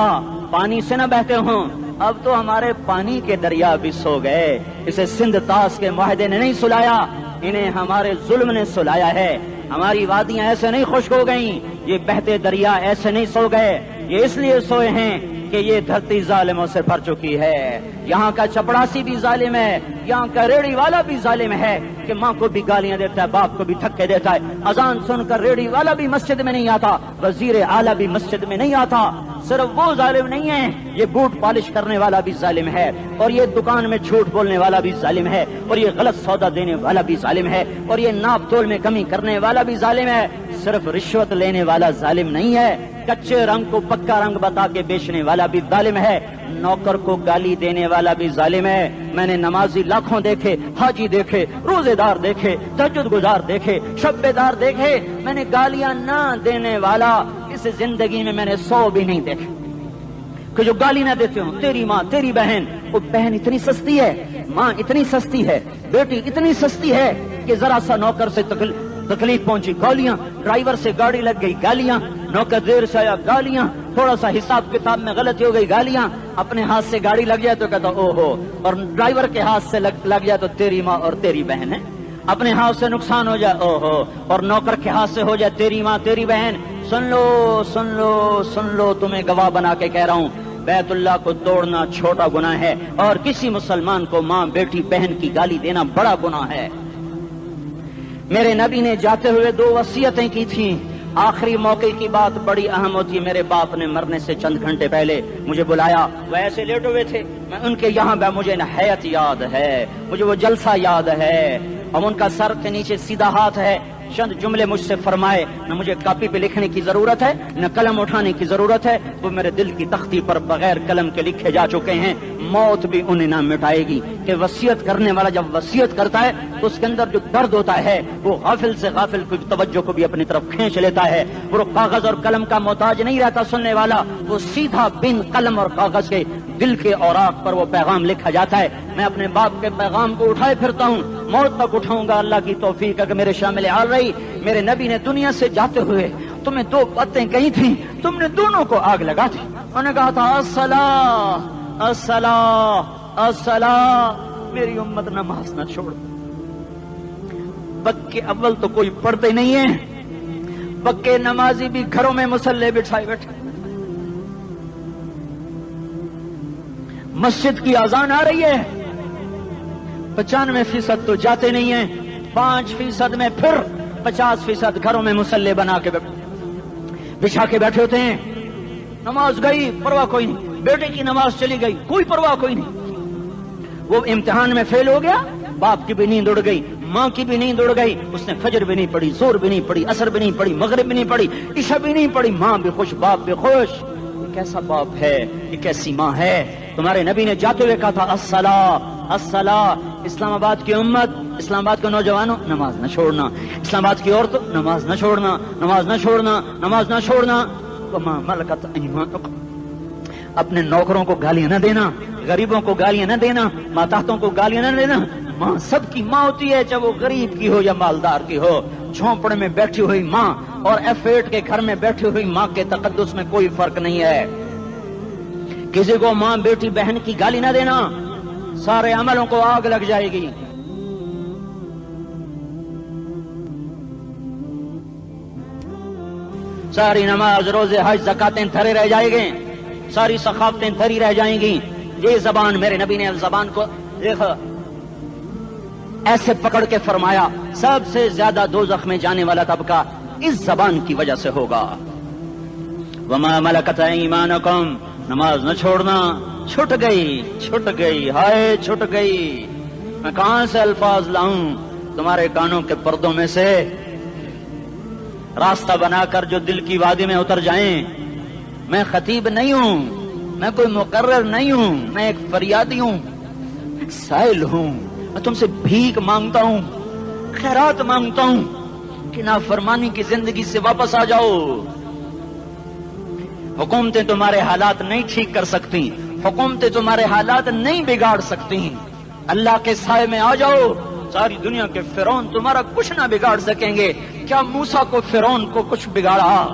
پانی سے نہ بہتے ہوں۔ اب تو ہمارے پانی کے دریا بھی سو گئے، اسے سندھ طاس کے معاہدے نے نہیں سلایا، انہیں ہمارے ظلم نے سلایا ہے۔ ہماری وادیاں ایسے نہیں خشک ہو گئیں، یہ بہتے دریا ایسے نہیں سو گئے، یہ اس لیے سوئے ہیں کہ یہ دھرتی ظالموں سے بھر چکی ہے۔ یہاں کا چپڑاسی بھی ظالم ہے، یہاں کا ریڑھی والا بھی ظالم ہے کہ ماں کو بھی گالیاں دیتا ہے، باپ کو بھی دھکے دیتا ہے۔ اذان سن کر ریڑھی والا بھی مسجد میں نہیں آتا، وزیر اعلیٰ بھی مسجد میں نہیں آتا۔ صرف وہ ظالم نہیں ہے، یہ بوٹ پالش کرنے والا بھی ظالم ہے، اور یہ دکان میں جھوٹ بولنے والا بھی ظالم ہے، اور یہ غلط سودا دینے والا بھی ظالم ہے، اور یہ ناپ تول میں کمی کرنے والا بھی ظالم ہے۔ صرف رشوت لینے والا ظالم نہیں ہے، کچے رنگ کو پکا رنگ بتا کے بیچنے والا بھی ظالم ہے، نوکر کو گالی دینے والا بھی ظالم ہے۔ میں نے نمازی لاکھوں دیکھے، حاجی دیکھے، روزے دار دیکھے، تہجد گزار دیکھے، شب بیدار دیکھے، میں نے گالیاں نہ دینے والا اس زندگی میں نے 100 بھی نہیں دیکھے کہ جو گالی نہ دیتے ہوں۔ تیری ماں، تیری بہن، وہ بہن اتنی سستی ہے، ماں اتنی سستی ہے، بیٹی اتنی سستی ہے کہ ذرا سا نوکر سے تکلیف پہنچی گالیاں، ڈرائیور سے گاڑی لگ گئی گالیاں، نوکر دیر سے آیا گالیاں، تھوڑا سا حساب کتاب میں غلطی ہو گئی گالیاں، اپنے ہاتھ سے گاڑی لگ جائے تو کہتا او ہو، اور ڈرائیور کے ہاتھ سے لگ جائے تو تیری ماں اور تیری بہن ہے، اپنے ہاتھ سے نقصان ہو جائے او ہو، اور نوکر کے ہاتھ سے ہو جائے تیری ماں تیری بہن۔ سن لو سن لو سن لو، تمہیں گواہ بنا کے کہہ رہا ہوں، بیت اللہ کو توڑنا چھوٹا گناہ ہے، اور کسی مسلمان کو ماں بیٹی بہن کی گالی دینا بڑا گناہ ہے۔ میرے نبی نے جاتے ہوئے 2 وصیتیں کی تھیں، آخری موقع کی بات بڑی اہم ہوتی ہے۔ میرے باپ نے مرنے سے چند گھنٹے پہلے مجھے بلایا، وہ ایسے لیٹے ہوئے تھے، میں ان کے یہاں مجھے نہایت یاد ہے، مجھے وہ جلسہ یاد ہے، اب ان کا سر کے نیچے سیدھا ہاتھ ہے، چند جملے مجھ سے فرمائے، نہ مجھے کاپی پہ لکھنے کی ضرورت ہے نہ قلم اٹھانے کی ضرورت ہے، وہ میرے دل کی تختی پر بغیر قلم کے لکھے جا چکے ہیں، موت بھی انہیں نہ مٹائے گی۔ کہ وصیت کرنے والا جب وصیت کرتا ہے تو اس کے اندر جو درد ہوتا ہے وہ غافل سے غافل کی توجہ کو بھی اپنی طرف کھینچ لیتا ہے. وہ کاغذ اور قلم کا محتاج نہیں رہتا سننے والا, وہ سیدھا بن قلم اور کاغذ کے دل کے اوراق پر وہ پیغام لکھا جاتا ہے. میں اپنے باپ کے پیغام کو اٹھائے پھرتا ہوں, موت تک اٹھاؤں گا. اللہ کی توفیق ہے کہ میرے شامل حال رہی. میرے نبی نے دنیا سے جاتے ہوئے تمہیں دو باتیں کہی تھیں, تم نے دونوں کو آگ لگا دی. انہوں نے کہا تھا الصلاۃ الصلاۃ الصلاۃ, میری امت نماز نہ چھوڑ. پکے اول تو کوئی پڑھتے نہیں ہے, پکے نمازی بھی گھروں میں مصلے بٹھائے بیٹھے. مسجد کی اذان آ رہی ہے, 95% تو جاتے نہیں ہیں, 5% میں پھر 50% گھروں میں مصلے بنا کے بچھا کے بیٹھے ہوتے ہیں. نماز گئی پرواہ کوئی نہیں, بیٹے کی نماز چلی گئی کوئی پرواہ کوئی نہیں. وہ امتحان میں فیل ہو گیا, باپ کی بھی نیند اڑ گئی, ماں کی بھی نیند اڑ گئی, اس نے فجر بھی نہیں پڑھی, زور بھی نہیں پڑھی, عصر بھی نہیں پڑھی, مغرب بھی نہیں پڑھی, عشاء بھی نہیں پڑھی. ماں بھی خوش, باپ بھی خوش. یہ کیسا باپ ہے, یہ کیسی ماں ہے. تمہارے نبی نے جاتے ہوئے کہا تھا الصلاۃ الصلاۃ. اسلام آباد کی امت, اسلام آباد کے نوجوانوں, نماز نہ چھوڑنا. اسلام آباد کی عورتوں, نماز نہ چھوڑنا, نماز نہ چھوڑنا, نماز نہ چھوڑنا. وما ملکت ایمانکم, اپنے نوکروں کو گالیاں نہ دینا, غریبوں کو گالیاں نہ دینا, ماتحتوں کو گالیاں نہ دینا. ماں سب کی ماں ہوتی ہے, چاہے وہ غریب کی ہو یا مالدار کی ہو. جھونپڑے میں بیٹھی ہوئی ماں اور F8 کے گھر میں بیٹھی ہوئی ماں کے تقدس میں کوئی فرق نہیں ہے. کسی کو ماں بیٹی بہن کی گالی نہ دینا, سارے عملوں کو آگ لگ جائے گی. ساری نماز روزے حج زکاتیں دھرے رہ جائیں گے, ساری ثقافتیں دھری رہ جائیں گی. یہ زبان, میرے نبی نے زبان کو دیکھا ایسے پکڑ کے فرمایا سب سے زیادہ دوزخ میں جانے والا طبقہ اس زبان کی وجہ سے ہوگا. وما ملکت ایمانکم, نماز نہ چھوڑنا. چھٹ گئی ہائے چھٹ گئی. میں کہاں سے الفاظ لاؤں تمہارے کانوں کے پردوں میں سے, راستہ بنا کر جو دل کی وادی میں اتر جائیں. میں خطیب نہیں ہوں, میں کوئی مقرر نہیں ہوں, میں ایک فریادی ہوں, ایک سائل ہوں. میں تم سے بھیک مانگتا ہوں, خیرات مانگتا ہوں کہ نافرمانی کی زندگی سے واپس آ جاؤ. حکومتیں تمہارے حالات نہیں ٹھیک کر سکتی, حکومتیں تمہارے حالات نہیں بگاڑ سکتی. اللہ کے سائے میں آ جاؤ. ساری دنیا کے فرعون تمہارا کچھ نہ بگاڑ سکیں گے. کیا موسیٰ کو فرعون کو کچھ بگاڑا؟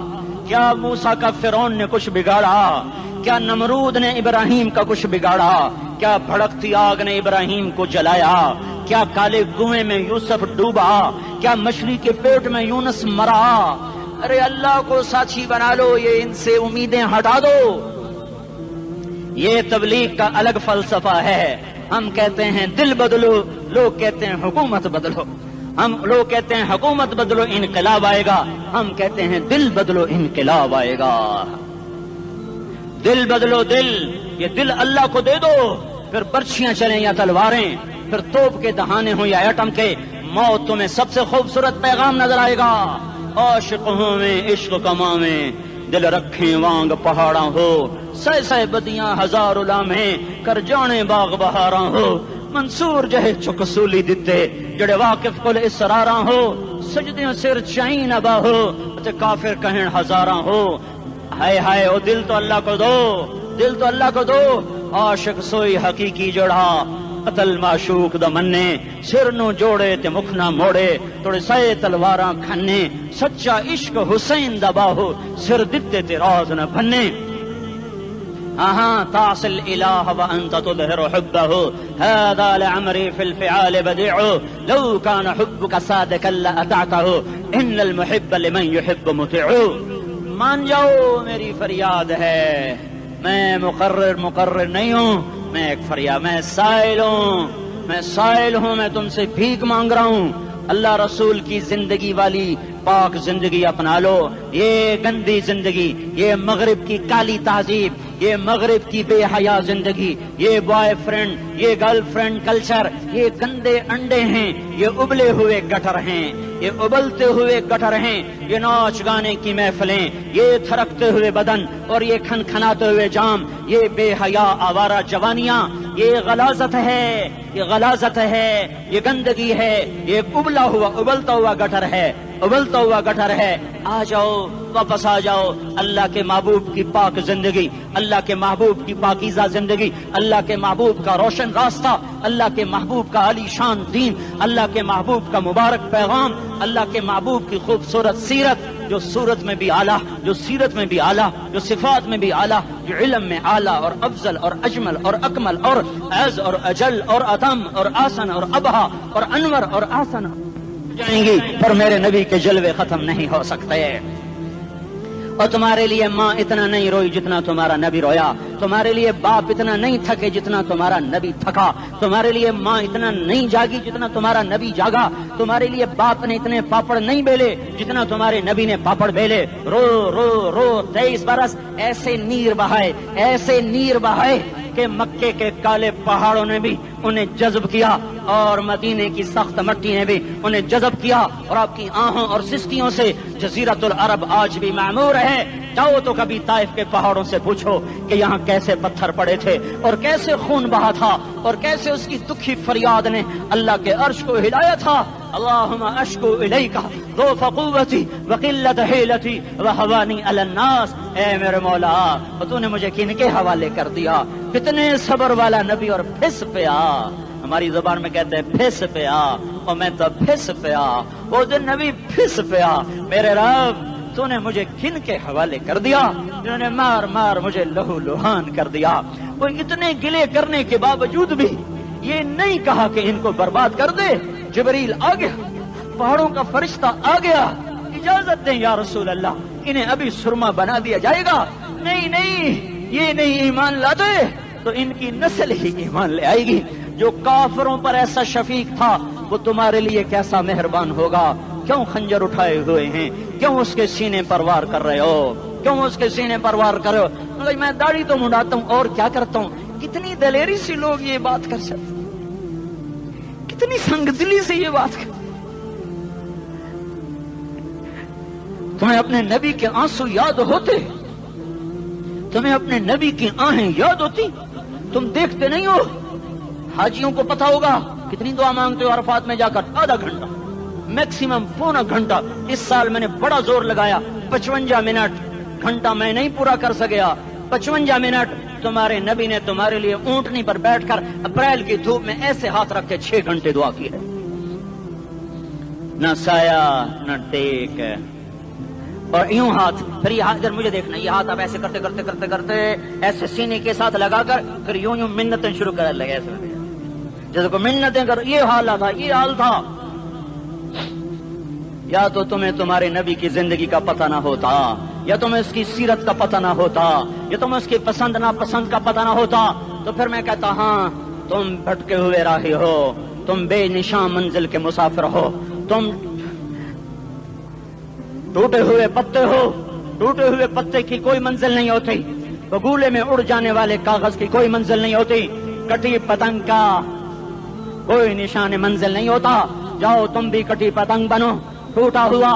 کیا موسیٰ کا فرعون نے کچھ بگاڑا؟ کیا نمرود نے ابراہیم کا کچھ بگاڑا؟ کیا بھڑکتی آگ نے ابراہیم کو جلایا؟ کیا کالے کنویں میں یوسف ڈوبا؟ کیا مچھلی کے پیٹ میں یونس مرا؟ ارے اللہ کو ساتھی بنا لو, یہ ان سے امیدیں ہٹا دو. یہ تبلیغ کا الگ فلسفہ ہے. ہم کہتے ہیں دل بدلو, لوگ کہتے ہیں حکومت بدلو. لوگ کہتے ہیں حکومت بدلو انقلاب آئے گا, ہم کہتے ہیں دل بدلو انقلاب آئے گا. دل بدلو دل, یہ دل اللہ کو دے دو. پھر برچیاں چلیں یا تلواریں, پھر توپ کے دہانے ہوں یا ایٹم کے, موت تمہیں سب سے خوبصورت پیغام نظر آئے گا. عاشق ہوں میں عشق کما میں, دل رکھیں وانگ پہاڑاں ہو, سہ بدیاں ہزار لامیں کر جانے باغ بہاراں ہو. منصور جہے چکسولی دتے جڑے واقف کل اسراراں ہو, سجدیاں سر چائیں نبا ہو تے کافر کہیں ہزاراں ہو. ہائے ہائے او دل تو اللہ کو دو, دل تو اللہ کو دو. عاشق سوئی حقیقی جڑا, قتل معشوق دا مننے, سر نو جوڑے تے مکھ نہ موڑے, توڑے سائے تلواراں کھنے. سچا عشق حسین دا باہو, سر دتے تے راز نہ بھنے. تعصي الإله وأنت تظهر حبه, هذا لعمري في الفعال بديع, لو كان حبك صادقا لأطعته, إن المحب لمن يحب مطيع. مان جاؤ میری فریاد ہے, میں مقرر نہیں ہوں, میں ایک فریاد, میں سائل ہوں, میں تم سے بھیک مانگ رہا ہوں. اللہ رسول کی زندگی والی پاک زندگی اپنا لو. یہ گندی زندگی, یہ مغرب کی کالی تہذیب, یہ مغرب کی بے حیا زندگی, یہ بوائے فرینڈ, یہ گرل فرینڈ کلچر, یہ گندے انڈے ہیں, یہ ابلے ہوئے گٹر ہیں, یہ ابلتے ہوئے گٹر ہیں. یہ ناچ گانے کی محفلیں, یہ تھرکتے ہوئے بدن اور یہ کھنکھناتے ہوئے جام, یہ بے حیا آوارہ جوانیاں یہ غلاظت ہے، یہ غلاظت ہے، یہ گندگی ہے، یہ ابلتا ہوا گٹر ہے، ابلتا ہوا گٹر ہے۔ آ جاؤ، واپس آ جاؤ، اللہ کے محبوب کی پاک زندگی، اللہ کے محبوب کی پاکیزہ زندگی، اللہ کے محبوب کا روشن راستہ، اللہ کے محبوب کا عالی شان دین، اللہ کے محبوب کا مبارک پیغام، اللہ کے محبوب کی خوبصورت سیرت، جو صورت میں بھی اعلیٰ، جو سیرت میں بھی اعلیٰ، جو صفات میں بھی اعلیٰ، جو علم میں اعلیٰ اور افضل اور اجمل اور اکمل اور اعز اور اجل اور اتم اور آسن اور ابہا اور انور اور آسن جائیں گی، پر میرے نبی کے جلوے ختم نہیں ہو سکتے۔ اور تمہارے لیے ماں اتنا نہیں روئی جتنا تمہارا نبی رویا، تمہارے لیے باپ اتنا نہیں تھکے جتنا تمہارا نبی تھکا، تمہارے لیے ماں اتنا نہیں جاگی جتنا تمہارا نبی جاگا، تمہارے لیے باپ نے اتنے پاپڑ نہیں بیلے جتنا تمہارے نبی نے پاپڑ بیلے۔ رو رو رو 23 برس ایسے نیر بہائے، ایسے نیر بہائے کہ مکے کے کالے پہاڑوں نے بھی انہیں جذب کیا اور مدینے کی سخت مٹی نے بھی انہیں جذب کیا، اور آپ کی آہوں اور سسکیوں سے جزیرت العرب آج بھی معمور ہے۔ جاؤ تو کبھی طائف کے پہاڑوں سے پوچھو کہ یہاں کیسے پتھر پڑے تھے اور کیسے خون بہا تھا اور کیسے اس کی دکھی فریاد نے اللہ کے عرش کو ہلایا تھا۔ اللہم اشکو الیک ضعف قوتی وقلت حیلتی وہوانی علی الناس۔ اے میرے مولا، تو نے مجھے کن کے حوالے کر دیا؟ کتنے صبر والا نبی اور پھس پیا، ہماری زبان میں کہتے ہیں پھس پیا، اور میں تو پھس پیا، وہ جو نبی پھس پیا۔ میرے رب، تو نے مجھے کن کے حوالے کر دیا جنہوں نے مار مار مجھے لہو لہان کر دیا؟ وہ اتنے گلے کرنے کے باوجود بھی یہ نہیں کہا کہ ان کو برباد کر دے۔ جبریل آ گیا، پہاڑوں کا فرشتہ آ گیا، اجازت دیں یا رسول اللہ، انہیں ابھی سرما بنا دیا جائے گا۔ نہیں نہیں، یہ نہیں ایمان لاتے تو ان کی نسل ہی ایمان لے آئے گی۔ جو کافروں پر ایسا شفیق تھا وہ تمہارے لیے کیسا مہربان ہوگا۔ کیوں خنجر اٹھائے ہوئے ہیں؟ کیوں اس کے سینے پر وار کر رہے ہو؟ کیوں اس کے سینے پر وار کر رہے ہو؟ میں داڑھی تو منڈاتا ہوں اور کیا کرتا ہوں۔ کتنی دلیری سے لوگ یہ بات کر سکتے، کتنی سنگدلی سے یہ بات کر۔ تمہیں اپنے نبی کے آنسو یاد ہوتے؟ تمہیں اپنے نبی کی آہیں یاد ہوتی؟ تم دیکھتے نہیں ہو؟ حاجیوں کو پتا ہوگا کتنی دعا مانگتے ہو عرفات میں جا کر؟ آدھا گھنٹہ، میکسیمم پونا گھنٹہ۔ اس سال میں نے بڑا زور لگایا، 55 منٹ، گھنٹہ میں نہیں پورا کر سکیا، 55 منٹ تمہارے نبی نے تمہارے لیے اونٹنی پر بیٹھ کر اپریل کی دھوپ میں ایسے ہاتھ رکھ کے 6 گھنٹے دعا کی ہے۔ نہ سایہ نہ ٹیک، اور یوں ہاتھ، پھر یہ ہاتھ ادھر مجھے دیکھنا، یہ ہاتھ آپ ایسے کرتے کرتے کرتے کرتے ایسے سینے کے ساتھ لگا کر پھر یوں یوں منتیں شروع کر لگے، ایسے جیسے کو منتیں کر۔ یہ حال تھا، یہ حال تھا۔ یا تو تمہیں تمہارے نبی کی زندگی کا پتہ نہ ہوتا، یا تمہیں اس کی سیرت کا پتہ نہ ہوتا، یا تمہیں اس کی پسند ناپسند کا پتہ نہ ہوتا، تو پھر میں کہتا ہاں تم بھٹکے ہوئے راہی ہو، تم بے نشان منزل کے مسافر ہو، تم ٹوٹے ہوئے پتے ہو۔ ٹوٹے ہوئے پتے کی کوئی منزل نہیں ہوتی، بگولے میں اڑ جانے والے کاغذ کی کوئی منزل نہیں ہوتی، کٹی پتنگ کا کوئی نشان منزل نہیں ہوتا۔ جاؤ تم بھی کٹی پتنگ بنو، ٹوٹا ہوا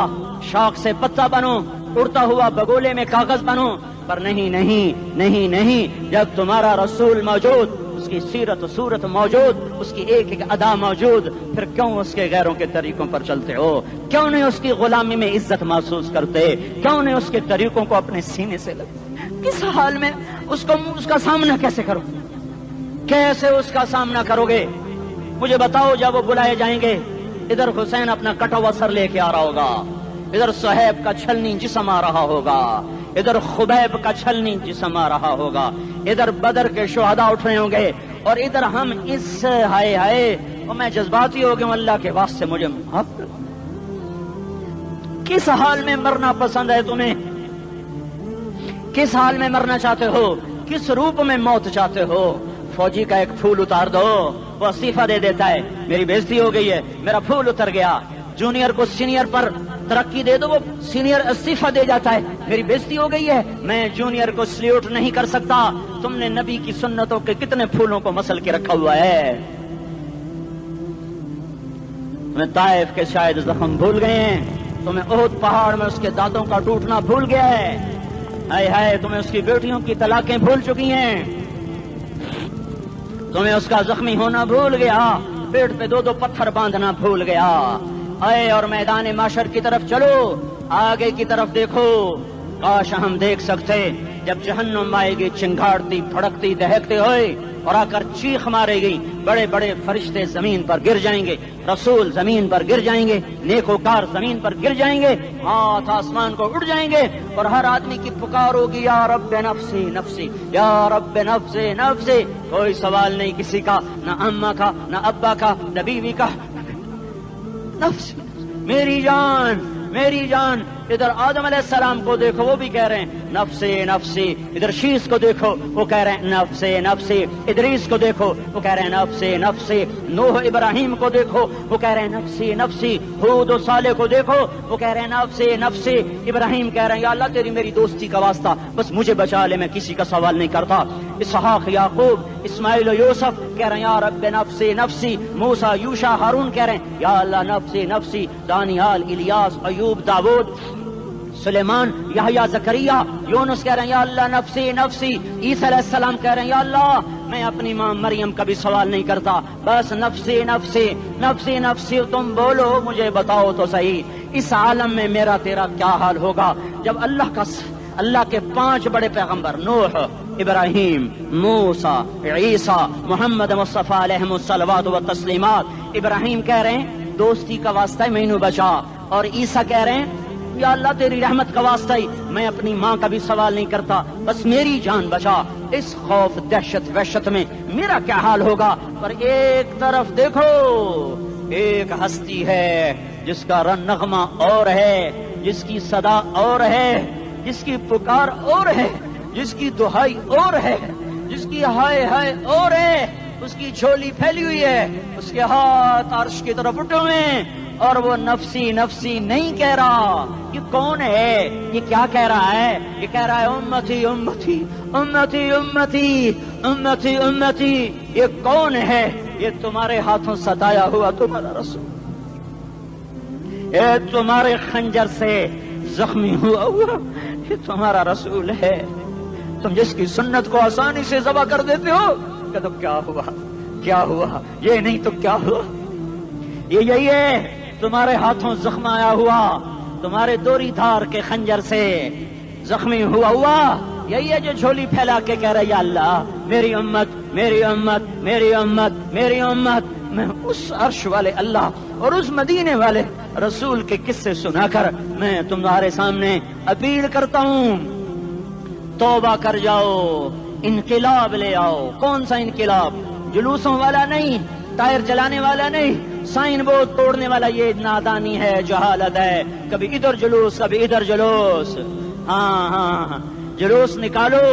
شاخ سے پتا بنو، اڑتا ہوا بگولے میں کاغذ بنو، پر نہیں نہیں نہیں نہیں، جب تمہارا رسول موجود، اس کی سیرت و صورت موجود، اس کی ایک ایک ادا موجود، پھر کیوں اس کے غیروں کے طریقوں پر چلتے ہو؟ کیوں نہیں اس کی غلامی میں عزت محسوس کرتے؟ کیوں نہیں اس کے طریقوں کو اپنے سینے سے لگتے؟ کس حال میں اس کا سامنا کیسے کرو؟ کیسے اس کا سامنا کرو گے؟ مجھے بتاؤ، جب وہ بلائے جائیں گے، ادھر حسین اپنا کٹا ہوا سر لے کے آ رہا ہوگا، ادھر صہیب کا چھلنی جسم آ رہا ہوگا، ادھر خبیب کا چھلنی جسم آ رہا ہوگا، ادھر بدر کے شہداء اٹھ رہے ہوں گے، اور ادھر ہم اس ہائے ہائے، اور میں جذباتی ہو گیا، اللہ کے واسطے مجھے معاف کرو۔ کس حال میں مرنا پسند ہے تمہیں؟ کس حال میں مرنا چاہتے ہو؟ کس روپ میں موت چاہتے ہو؟ فوجی کا ایک پھول اتار دو، وہ استعفیٰ دے دیتا ہے، میری بےزتی ہو گئی ہے، میرا پھول اتر گیا۔ جونیئر کو سینئر پر ترقی دے دو، وہ سینئر استعفیٰ دے جاتا ہے، میری بےزتی ہو گئی ہے، میں جونیئر کو سلیوٹ نہیں کر سکتا۔ تم نے نبی کی سنتوں کے کتنے پھولوں کو مسل کے رکھا ہوا ہے؟ تمہیں طائف کے شاید زخم بھول گئے ہیں، تمہیں احد پہاڑ میں اس کے دانتوں کا ٹوٹنا بھول گیا ہے، ہائے ہائے تمہیں اس کی بیٹیوں کی طلاقیں بھول چکی ہیں۔ تمہیں اس کا زخمی ہونا بھول گیا، پیٹ پہ 2 پتھر باندھنا بھول گیا۔ آئے اور میدان معاشر کی طرف چلو، آگے کی طرف دیکھو۔ کاش ہم دیکھ سکتے جب جہنم آئے گی چنگاڑتی پھڑکتی دہکتے ہوئے اور آ کر چیخ مارے گی، بڑے بڑے فرشتے زمین پر گر جائیں گے، رسول زمین پر گر جائیں گے، نیکوکار زمین پر گر جائیں گے، ہاتھ آسمان کو اڑ جائیں گے، اور ہر آدمی کی پکار ہوگی یا رب نفسی نفسی، یا رب نفسی نفسی۔ کوئی سوال نہیں کسی کا، نہ اماں کا، نہ ابا کا، نہ بیوی کا، نفس میری جان میری جان۔ ادھر آدم علیہ السلام کو دیکھو، وہ بھی کہہ رہے ہیں نفسی نفسی۔ ادھر شیس کو دیکھو، وہ کہہ رہے ہیں نفسی نفسی۔ ادریس کو دیکھو، وہ کہہ رہے ہیں نفسی نفسی۔ نوح ابراہیم کو دیکھو، وہ کہہ رہے ہیں نفسی نفسی۔ ہود و صالح کو دیکھو، وہ کہہ رہے ہیں نفسی نفسی۔ ابراہیم کہہ رہے ہیں یا اللہ تیری میری دوستی کا واسطہ، بس مجھے بچا لے، میں کسی کا سوال نہیں کرتا۔ اسحاق، یعقوب، اسماعیل و یوسف کہہ رہے ہیں یا رب نفسی نفسی۔ موسیٰ، یوشع، ہارون کہہ رہے ہیں یا اللہ نفسی نفسی۔ دانیال، الیاس، ایوب، داؤد، سلیمان، یحییٰ، زکریا، یونس کہہ رہے ہیں یا اللہ نفسی نفسی۔ عیسیٰ علیہ السلام کہہ رہے ہیں یا اللہ میں اپنی ماں مریم کا بھی سوال نہیں کرتا، بس نفسی نفسی نفسی نفسی۔ تم بولو، مجھے بتاؤ تو صحیح، اس عالم میں میرا تیرا کیا حال ہوگا جب اللہ کے 5 بڑے پیغمبر نوح، ابراہیم، موسیٰ، عیسیٰ، محمد مصطفیٰ علیہ الصلوات و تسلیمات۔ ابراہیم کہہ رہے ہیں دوستی کا واسطہ ہے مینوں بچا، اور عیسیٰ کہہ رہے ہیں یا اللہ تیری رحمت کا واسطہ ہی میں اپنی ماں کا بھی سوال نہیں کرتا، بس میری جان بچا۔ اس خوف دہشت وحشت میں میرا کیا حال ہوگا؟ پر ایک طرف دیکھو، ایک ہستی ہے جس کا نغمہ اور ہے، جس کی صدا اور ہے، جس کی پکار اور ہے، جس کی دہائی اور ہے، جس کی ہائے ہائے اور ہے۔ اس کی جھولی پھیلی ہوئی ہے، اس کے ہاتھ عرش کی طرف اٹھے ہوئے ہیں، اور وہ نفسی نفسی نہیں کہہ رہا۔ یہ کون ہے؟ یہ کیا کہہ رہا ہے؟ یہ کہہ رہا ہے امتی امتی امتی امتی امتی امتی۔ یہ کون ہے؟ یہ تمہارے ہاتھوں ستایا ہوا تمہارا رسول، یہ تمہارے خنجر سے زخمی ہوا یہ تمہارا رسول ہے۔ تم جس کی سنت کو آسانی سے ذبح کر دیتے ہو، کہ تو کیا ہوا کیا ہوا، یہ نہیں تو کیا ہوا۔ یہ یہی ہے تمہارے ہاتھوں زخم آیا ہوا، تمہارے دوری دھار کے خنجر سے زخمی ہوا یہی ہے جو جھولی پھیلا کے کہہ رہا یا اللہ میری امت میری امت میری امت میری امت۔ میں اس عرش والے اللہ اور اس مدینے والے رسول کے قصے سنا کر میں تمہارے سامنے اپیل کرتا ہوں، توبہ کر جاؤ، انقلاب لے آؤ۔ کون سا انقلاب؟ جلوسوں والا نہیں، ٹائر جلانے والا نہیں، سائن بورڈ توڑنے والا، یہ نادانی ہے، جہالت ہے۔ کبھی ادھر جلوس کبھی ادھر جلوس۔ ہاں جلوس نکالو،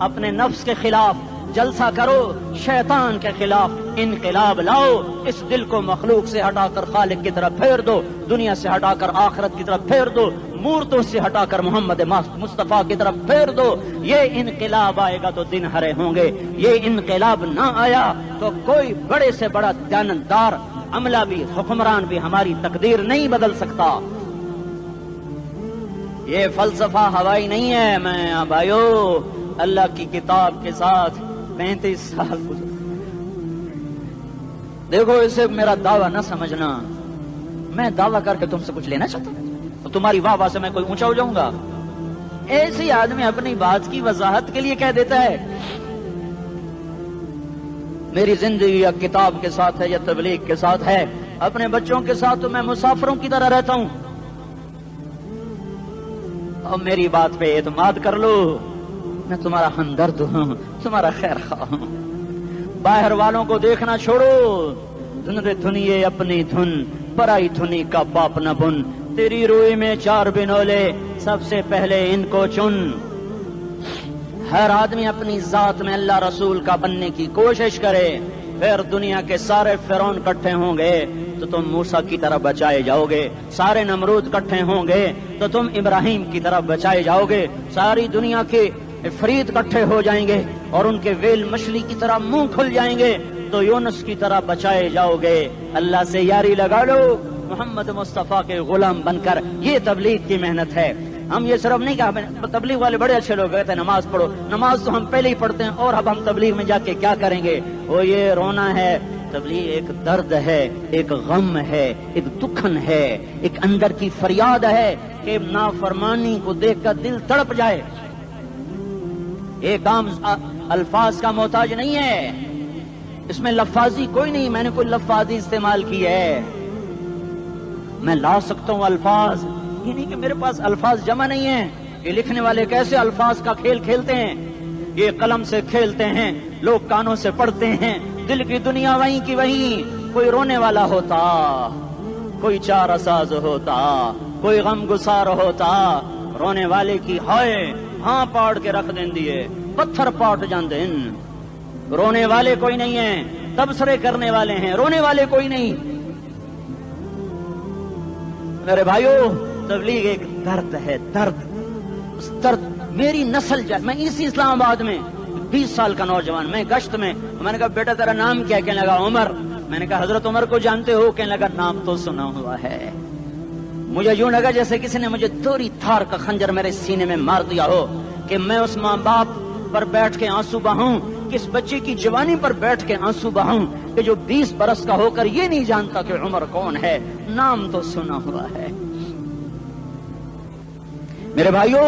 اپنے نفس کے خلاف جلسہ کرو، شیطان کے خلاف انقلاب لاؤ۔ اس دل کو مخلوق سے ہٹا کر خالق کی طرف پھیر دو، دنیا سے ہٹا کر آخرت کی طرف پھیر دو، مورتوں سے ہٹا کر محمد مصطفیٰ کی طرف پھیر دو۔ یہ انقلاب آئے گا تو دن ہرے ہوں گے، یہ انقلاب نہ آیا تو کوئی بڑے سے بڑا دیانتدار عملہ بھی، حکمران بھی ہماری تقدیر نہیں بدل سکتا۔ یہ فلسفہ ہوائی نہیں ہے۔ میں بھائیو اللہ کی کتاب کے ساتھ 35 سال گزر، دیکھو اسے میرا دعویٰ نہ سمجھنا، میں دعویٰ کر کے تم سے کچھ لینا چاہتا ہوں تو تمہاری واہ واہ سے میں کوئی اونچا ہو جاؤں گا؟ ایسی آدمی اپنی بات کی وضاحت کے لیے کہہ دیتا ہے میری زندگی یا کتاب کے ساتھ ہے یا تبلیغ کے ساتھ ہے، اپنے بچوں کے ساتھ تو میں مسافروں کی طرح رہتا ہوں، اور میری بات پہ اعتماد کر لو، میں تمہارا ہمدرد ہوں، تمہارا خیر خواہ ہوں۔ باہر والوں کو دیکھنا چھوڑو، دھن دھنیے اپنی دھن، پرائی دھنی کا پاپ نہ بن، تیری روئی میں 4 بنولے، سب سے پہلے ان کو چن۔ ہر آدمی اپنی ذات میں اللہ رسول کا بننے کی کوشش کرے، پھر دنیا کے سارے فرعون اکٹھے ہوں گے تو تم موسیٰ کی طرف بچائے جاؤ گے، سارے نمرود اکٹھے ہوں گے تو تم ابراہیم کی طرف بچائے جاؤ گے، ساری دنیا کے افریت اکٹھے ہو جائیں گے اور ان کے ویل مچھلی کی طرح منہ کھل جائیں گے تو یونس کی طرح بچائے جاؤ گے۔ اللہ سے یاری لگا لو، محمد مصطفیٰ کے غلام بن کر، یہ تبلیغ کی محنت ہے۔ ہم یہ صرف نہیں کہا تبلیغ والے بڑے اچھے لوگ کہتے ہیں نماز پڑھو، نماز تو ہم پہلے ہی پڑھتے ہیں اور اب ہم تبلیغ میں جا کے کیا کریں گے؟ وہ یہ رونا ہے، تبلیغ ایک درد ہے، ایک غم ہے، ایک دکھن ہے، ایک اندر کی فریاد ہے کہ نافرمانی کو دیکھ کر دل تڑپ جائے۔ ایک عام الفاظ کا محتاج نہیں ہے، اس میں لفاظی کوئی نہیں، میں نے کوئی لفاظی استعمال کی ہے، میں لا سکتا ہوں الفاظ، یہ نہیں کہ میرے پاس الفاظ جمع نہیں ہیں۔ یہ لکھنے والے کیسے الفاظ کا کھیل کھیلتے ہیں، یہ قلم سے کھیلتے ہیں، لوگ کانوں سے پڑھتے ہیں، دل کی دنیا وہیں کی وہیں۔ کوئی رونے والا ہوتا، کوئی چارہ ساز ہوتا، کوئی غم گسار ہوتا، رونے والے کی ہائے ہاں پاڑ کے رکھ دیں دیے، پتھر پاٹ جاندے۔ رونے والے کوئی نہیں ہیں، تبصرے کرنے والے ہیں، رونے والے کوئی نہیں۔ میرے بھائیو، تبلیغ ایک درد ہے، درد، اس درد میری نسل جائے۔ میں اسی اسلام آباد میں 20 سال کا نوجوان، میں گشت میں نے کہا بیٹا تیرا نام کیا؟ کہنے لگا عمر۔ میں نے کہا حضرت عمر کو جانتے ہو؟ کہنے لگا نام تو سنا ہوا ہے۔ مجھے یوں لگا جیسے کسی نے مجھے دوری تھار کا خنجر میرے سینے میں مار دیا ہو، کہ میں اس ماں باپ پر بیٹھ کے آنسو بہاؤں، کس بچے کی جوانی پر بیٹھ کے آنسو بہاؤں کہ جو 20 برس کا ہو کر یہ نہیں جانتا کہ عمر کون ہے، نام تو سنا ہوا ہے۔ میرے بھائیو،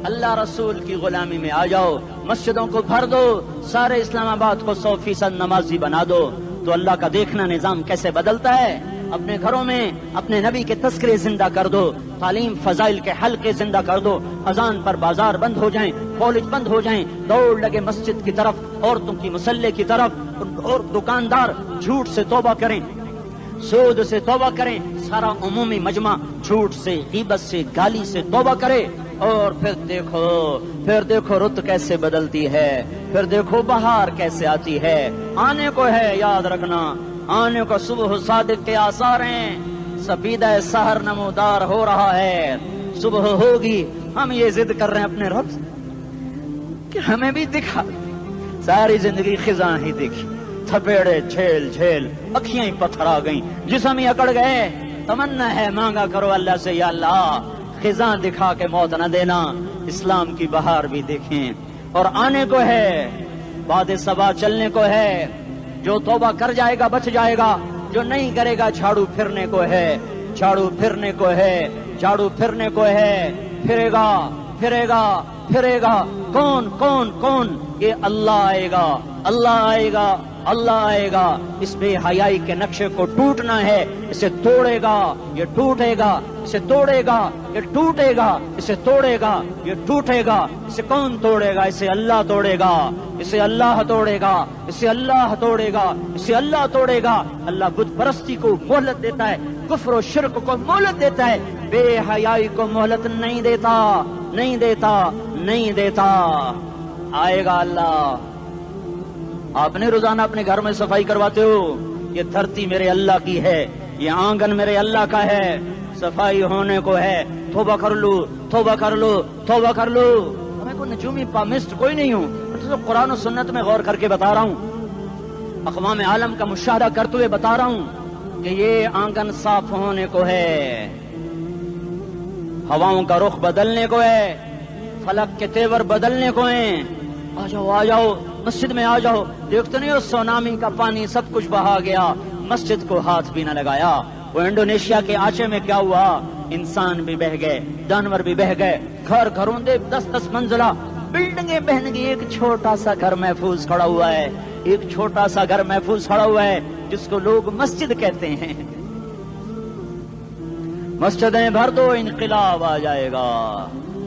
اللہ رسول کی غلامی میں آ جاؤ، مسجدوں کو بھر دو، سارے اسلام آباد کو 100% نمازی بنا دو، تو اللہ کا دیکھنا نظام کیسے بدلتا ہے۔ اپنے گھروں میں اپنے نبی کے تذکرے زندہ کر دو، تعلیم فضائل کے حلقے زندہ کر دو، اذان پر بازار بند ہو جائیں، کالج بند ہو جائیں، دوڑ لگے مسجد کی طرف، عورتوں کی مصلے کی طرف، اور دکاندار جھوٹ سے توبہ کریں، سود سے توبہ کریں، سارا عمومی مجمع جھوٹ سے، غیبت سے، گالی سے توبہ کرے، اور پھر دیکھو رت کیسے بدلتی ہے، پھر دیکھو بہار کیسے آتی ہے۔ آنے کو ہے، یاد رکھنا، آنے کو صبح صادق کے آثار ہیں، سپیدہ سحر نمودار ہو رہا ہے، صبح ہوگی۔ ہم یہ ضد کر رہے ہیں اپنے رب کہ ہمیں بھی دکھا، ساری زندگی خزاں ہی دیکھی، تھپیڑے جھیل جھیل، اکھیاں ہی پتھر آ گئیں، جسم ہی اکڑ گئے۔ تمنا ہے مانگا کرو اللہ سے، یا اللہ خزاں دکھا کے موت نہ دینا، اسلام کی بہار بھی دیکھیں۔ اور آنے کو ہے، باد صبا چلنے کو ہے، جو توبہ کر جائے گا بچ جائے گا، جو نہیں کرے گا جھاڑو پھرنے کو ہے، جھاڑو پھرنے کو ہے، جھاڑو پھرنے کو ہے، پھرے گا پھرے گا پھرے گا۔ کون کون کون؟ یہ اللہ آئے گا، اللہ آئے گا، اللہ آئے گا۔ اس بے حیائی کے نقشے کو ٹوٹنا ہے، اسے توڑے گا، یہ ٹوٹے گا، اسے توڑے گا، یہ ٹوٹے گا، اسے توڑے گا، یہ ٹوٹے گا۔ اسے کون توڑے گا؟ اسے اللہ توڑے گا، اسے اللہ توڑے گا، اسے اللہ توڑے گا، اسے اللہ توڑے گا۔ اللہ بت پرستی کو مہلت دیتا ہے، کفر و شرک کو مہلت دیتا ہے، بے حیائی کو مہلت نہیں دیتا، نہیں دیتا، نہیں دیتا۔ آئے گا اللہ۔ آپ نے روزانہ اپنے گھر میں صفائی کرواتے ہو، یہ دھرتی میرے اللہ کی ہے، یہ آنگن میرے اللہ کا ہے، صفائی ہونے کو ہے، توبہ کر لو، توبہ کر لو، توبہ کر لو۔ میں کوئی نجومی پامسٹ کوئی نہیں ہوں، تو قرآن و سنت میں غور کر کے بتا رہا ہوں، اقوام عالم کا مشاہدہ کرتے ہوئے بتا رہا ہوں کہ یہ آنگن صاف ہونے کو ہے، ہواؤں کا رخ بدلنے کو ہے، فلک کے تیور بدلنے کو ہیں۔ آ جاؤ آ جاؤ، مسجد میں آ جاؤ۔ دیکھتے نہیں ہو سونامی کا پانی سب کچھ بہا گیا، مسجد کو ہاتھ بھی نہ لگایا۔ وہ انڈونیشیا کے آچے میں کیا ہوا؟ انسان بھی بہ گئے، جانور بھی بہ گئے، گھر گھروں دے 10-10 منزلہ بلڈنگیں بہن گئی، ایک چھوٹا سا گھر محفوظ کھڑا ہوا ہے، ایک چھوٹا سا گھر محفوظ کھڑا ہوا ہے جس کو لوگ مسجد کہتے ہیں۔ مسجدیں بھر دو، انقلاب آ جائے گا۔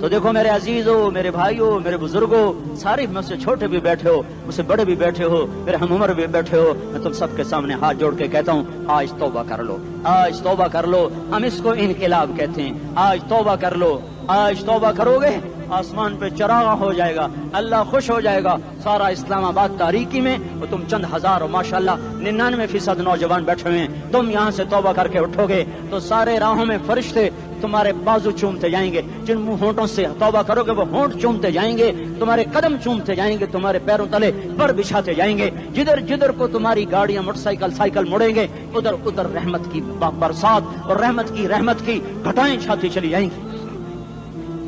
تو دیکھو میرے عزیزو، میرے بھائیو، میرے بزرگوں، سارے مجھ سے چھوٹے بھی بیٹھے ہو، مجھ سے بڑے بھی بیٹھے ہو، میرے ہم عمر بھی بیٹھے ہو، میں تم سب کے سامنے ہاتھ جوڑ کے کہتا ہوں آج توبہ کر لو، آج توبہ کر لو۔ ہم اس کو انقلاب کہتے ہیں۔ آج توبہ کر لو، آج توبہ کرو گے، آسمان پہ چراغ ہو جائے گا، اللہ خوش ہو جائے گا۔ سارا اسلام آباد تاریکی میں اور تم چند ہزار اور ماشاءاللہ 99% نوجوان بیٹھے ہوئے ہیں، تم یہاں سے توبہ کر کے اٹھو گے تو سارے راہوں میں فرشتے تمہارے بازو چومتے جائیں گے، جن منہ ہونٹوں سے توبہ کرو گے وہ ہونٹ چومتے جائیں گے، تمہارے قدم چومتے جائیں گے، تمہارے پیروں تلے پر بچھاتے جائیں گے، جدھر جدھر کو تمہاری گاڑیاں موٹر سائیکل مڑیں گے ادھر ادھر رحمت کی برسات اور رحمت کی گھٹائیں چھاتی چلی جائیں گی۔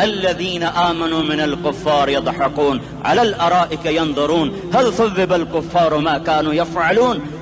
الذين آمنوا من الكفار يضحكون على الأرائك ينظرون هل ثوب الكفار ما كانوا يفعلون।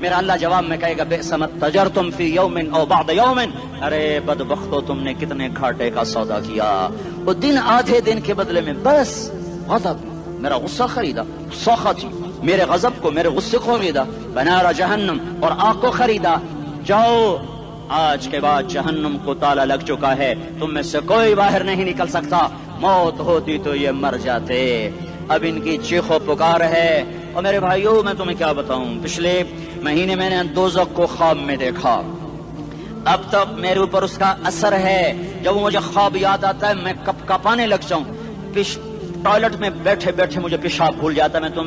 میرا اللہ جواب میں کہے گا بئس ما تجرتم فی یوم او بعد یوم، ارے بدبختو تم نے کتنے گھاٹے کا سودا کیا، وہ دن آدھے دن کے بدلے میں بس غضب، میرا غصہ خریدا، سخطی میرے غضب کو، میرے غصے کو خریدا، بنار جہنم اور آگ کو خریدا، جاؤ آج کے بعد جہنم کو تالا لگ چکا ہے، تم میں سے کوئی باہر نہیں نکل سکتا، موت ہوتی تو یہ مر جاتے۔ اب ان کی چیخ و پکار ہے۔ اور میرے بھائیوں میں تمہیں کیا بتاؤں، پچھلے مہینے میں نے دوزخ کو خواب میں دیکھا، اب تک میرے اوپر اس کا اثر ہے، جب مجھے خواب یاد آتا ہے میں کپ کپانے لگ جاؤں، ٹوائلٹ میں بیٹھے بیٹھے مجھے پیشاب بھول جاتا ہے۔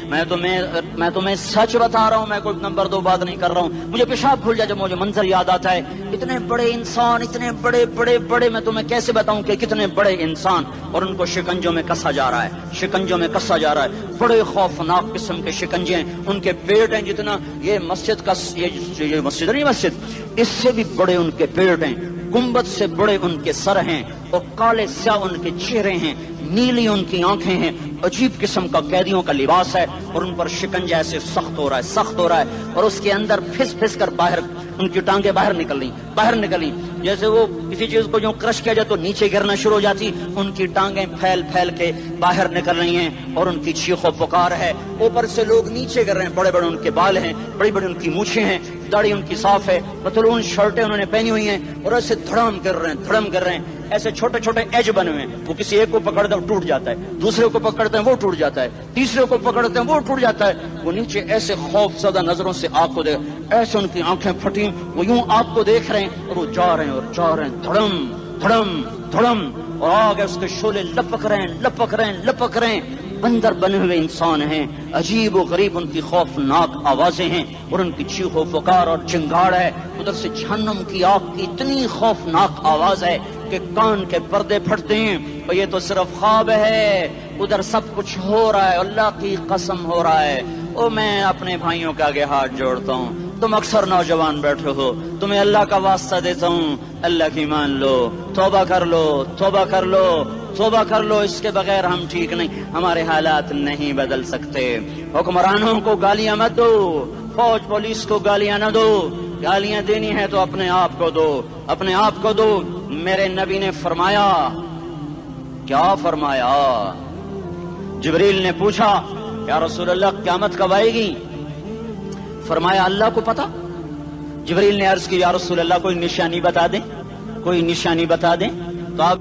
میں تمہیں سچ بتا رہا ہوں، میں کوئی نمبر 2 بات نہیں کر رہا ہوں، مجھے پیشاب بھول جاتا ہے جب مجھے منظر یاد آتا ہے، اتنے بڑے انسان، اتنے بڑے بڑے بڑے، میں تمہیں کیسے بتاؤں کہ کتنے بڑے انسان، اور ان کو شکنجوں میں کسا جا رہا ہے، شکنجوں میں کسا جا رہا ہے، بڑے خوفناک قسم کے شکنجے ہیں، ان کے پیٹ ہیں جتنا یہ مسجد کا، یہ مسجد نہیں، مسجد اس سے بھی بڑے ان کے پیٹ ہیں، گنبد سے بڑے ان کے سر ہیں، اور کالے سیاہ ان کے چہرے ہیں، نیلی ان کی آنکھیں ہیں، عجیب قسم کا قیدیوں کا لباس ہے، اور ان پر شکنجہ ایسے سخت ہو رہا ہے، سخت ہو رہا ہے، اور اس کے اندر پھس پھس کر باہر ان کی ٹانگیں باہر نکلی، جیسے وہ کسی چیز کو جو کرش کیا جائے تو نیچے گرنا شروع ہو جاتی، ان کی ٹانگیں پھیل پھیل کے باہر نکل رہی ہیں، اور ان کی چیخ و پکار ہے، اوپر سے لوگ نیچے گر رہے ہیں، بڑے بڑے ان کے بال ہیں، بڑی بڑی ان کی مونچھیں ہیں، داڑھی ان کی صاف ہے، پتلون شرٹیں انہوں نے پہنی ہوئی ہیں، اور ایسے دھڑم کر رہے ہیں، ایسے چھوٹے چھوٹے ایج بنے ہوئے ہیں، وہ کسی ایک کو پکڑتے ہیں ٹوٹ جاتا ہے، دوسرے کو پکڑتے ہیں وہ ٹوٹ جاتا ہے، تیسرے کو پکڑتے ہیں وہ ٹوٹ جاتا ہے، وہ نیچے ایسے خوف زدہ نظروں سے آگ کو دیکھ، ایسے ان کی آنکھیں پھٹی، وہ یوں آگ کو دیکھ رہے ہیں، اور وہ جا رہے ہیں دھڑم، اور آگے اس کے شعلے لپک رہے ہیں، بندر بنے ہوئے انسان ہیں، عجیب و غریب ان کی خوفناک آوازیں ہیں، اور ان کی چیخ و پکار اور چنگاڑ ہے، ادھر سے جہنم کی آگ کی اتنی خوفناک آواز ہے کہ کان کے پردے پھٹتے ہیں، اور یہ تو صرف خواب ہے، ادھر سب کچھ ہو رہا ہے، اللہ کی قسم ہو رہا ہے۔ اور میں اپنے بھائیوں کے آگے ہاتھ جوڑتا ہوں، تم اکثر نوجوان بیٹھے ہو، تمہیں اللہ کا واسطہ دیتا ہوں، اللہ کی مان لو، توبہ کر لو، اس کے بغیر ہم ٹھیک نہیں، ہمارے حالات نہیں بدل سکتے۔ حکمرانوں کو گالیاں مت دو، فوج پولیس کو گالیاں نہ دو، گالیاں دینی ہے تو اپنے آپ کو دو۔ میرے نبی نے فرمایا، کیا فرمایا؟ جبریل نے پوچھا یا رسول اللہ قیامت کب آئے گی؟ فرمایا اللہ کو پتا۔ جبریل نے عرض کی یا رسول اللہ کوئی نشانی بتا دیں، تو آپ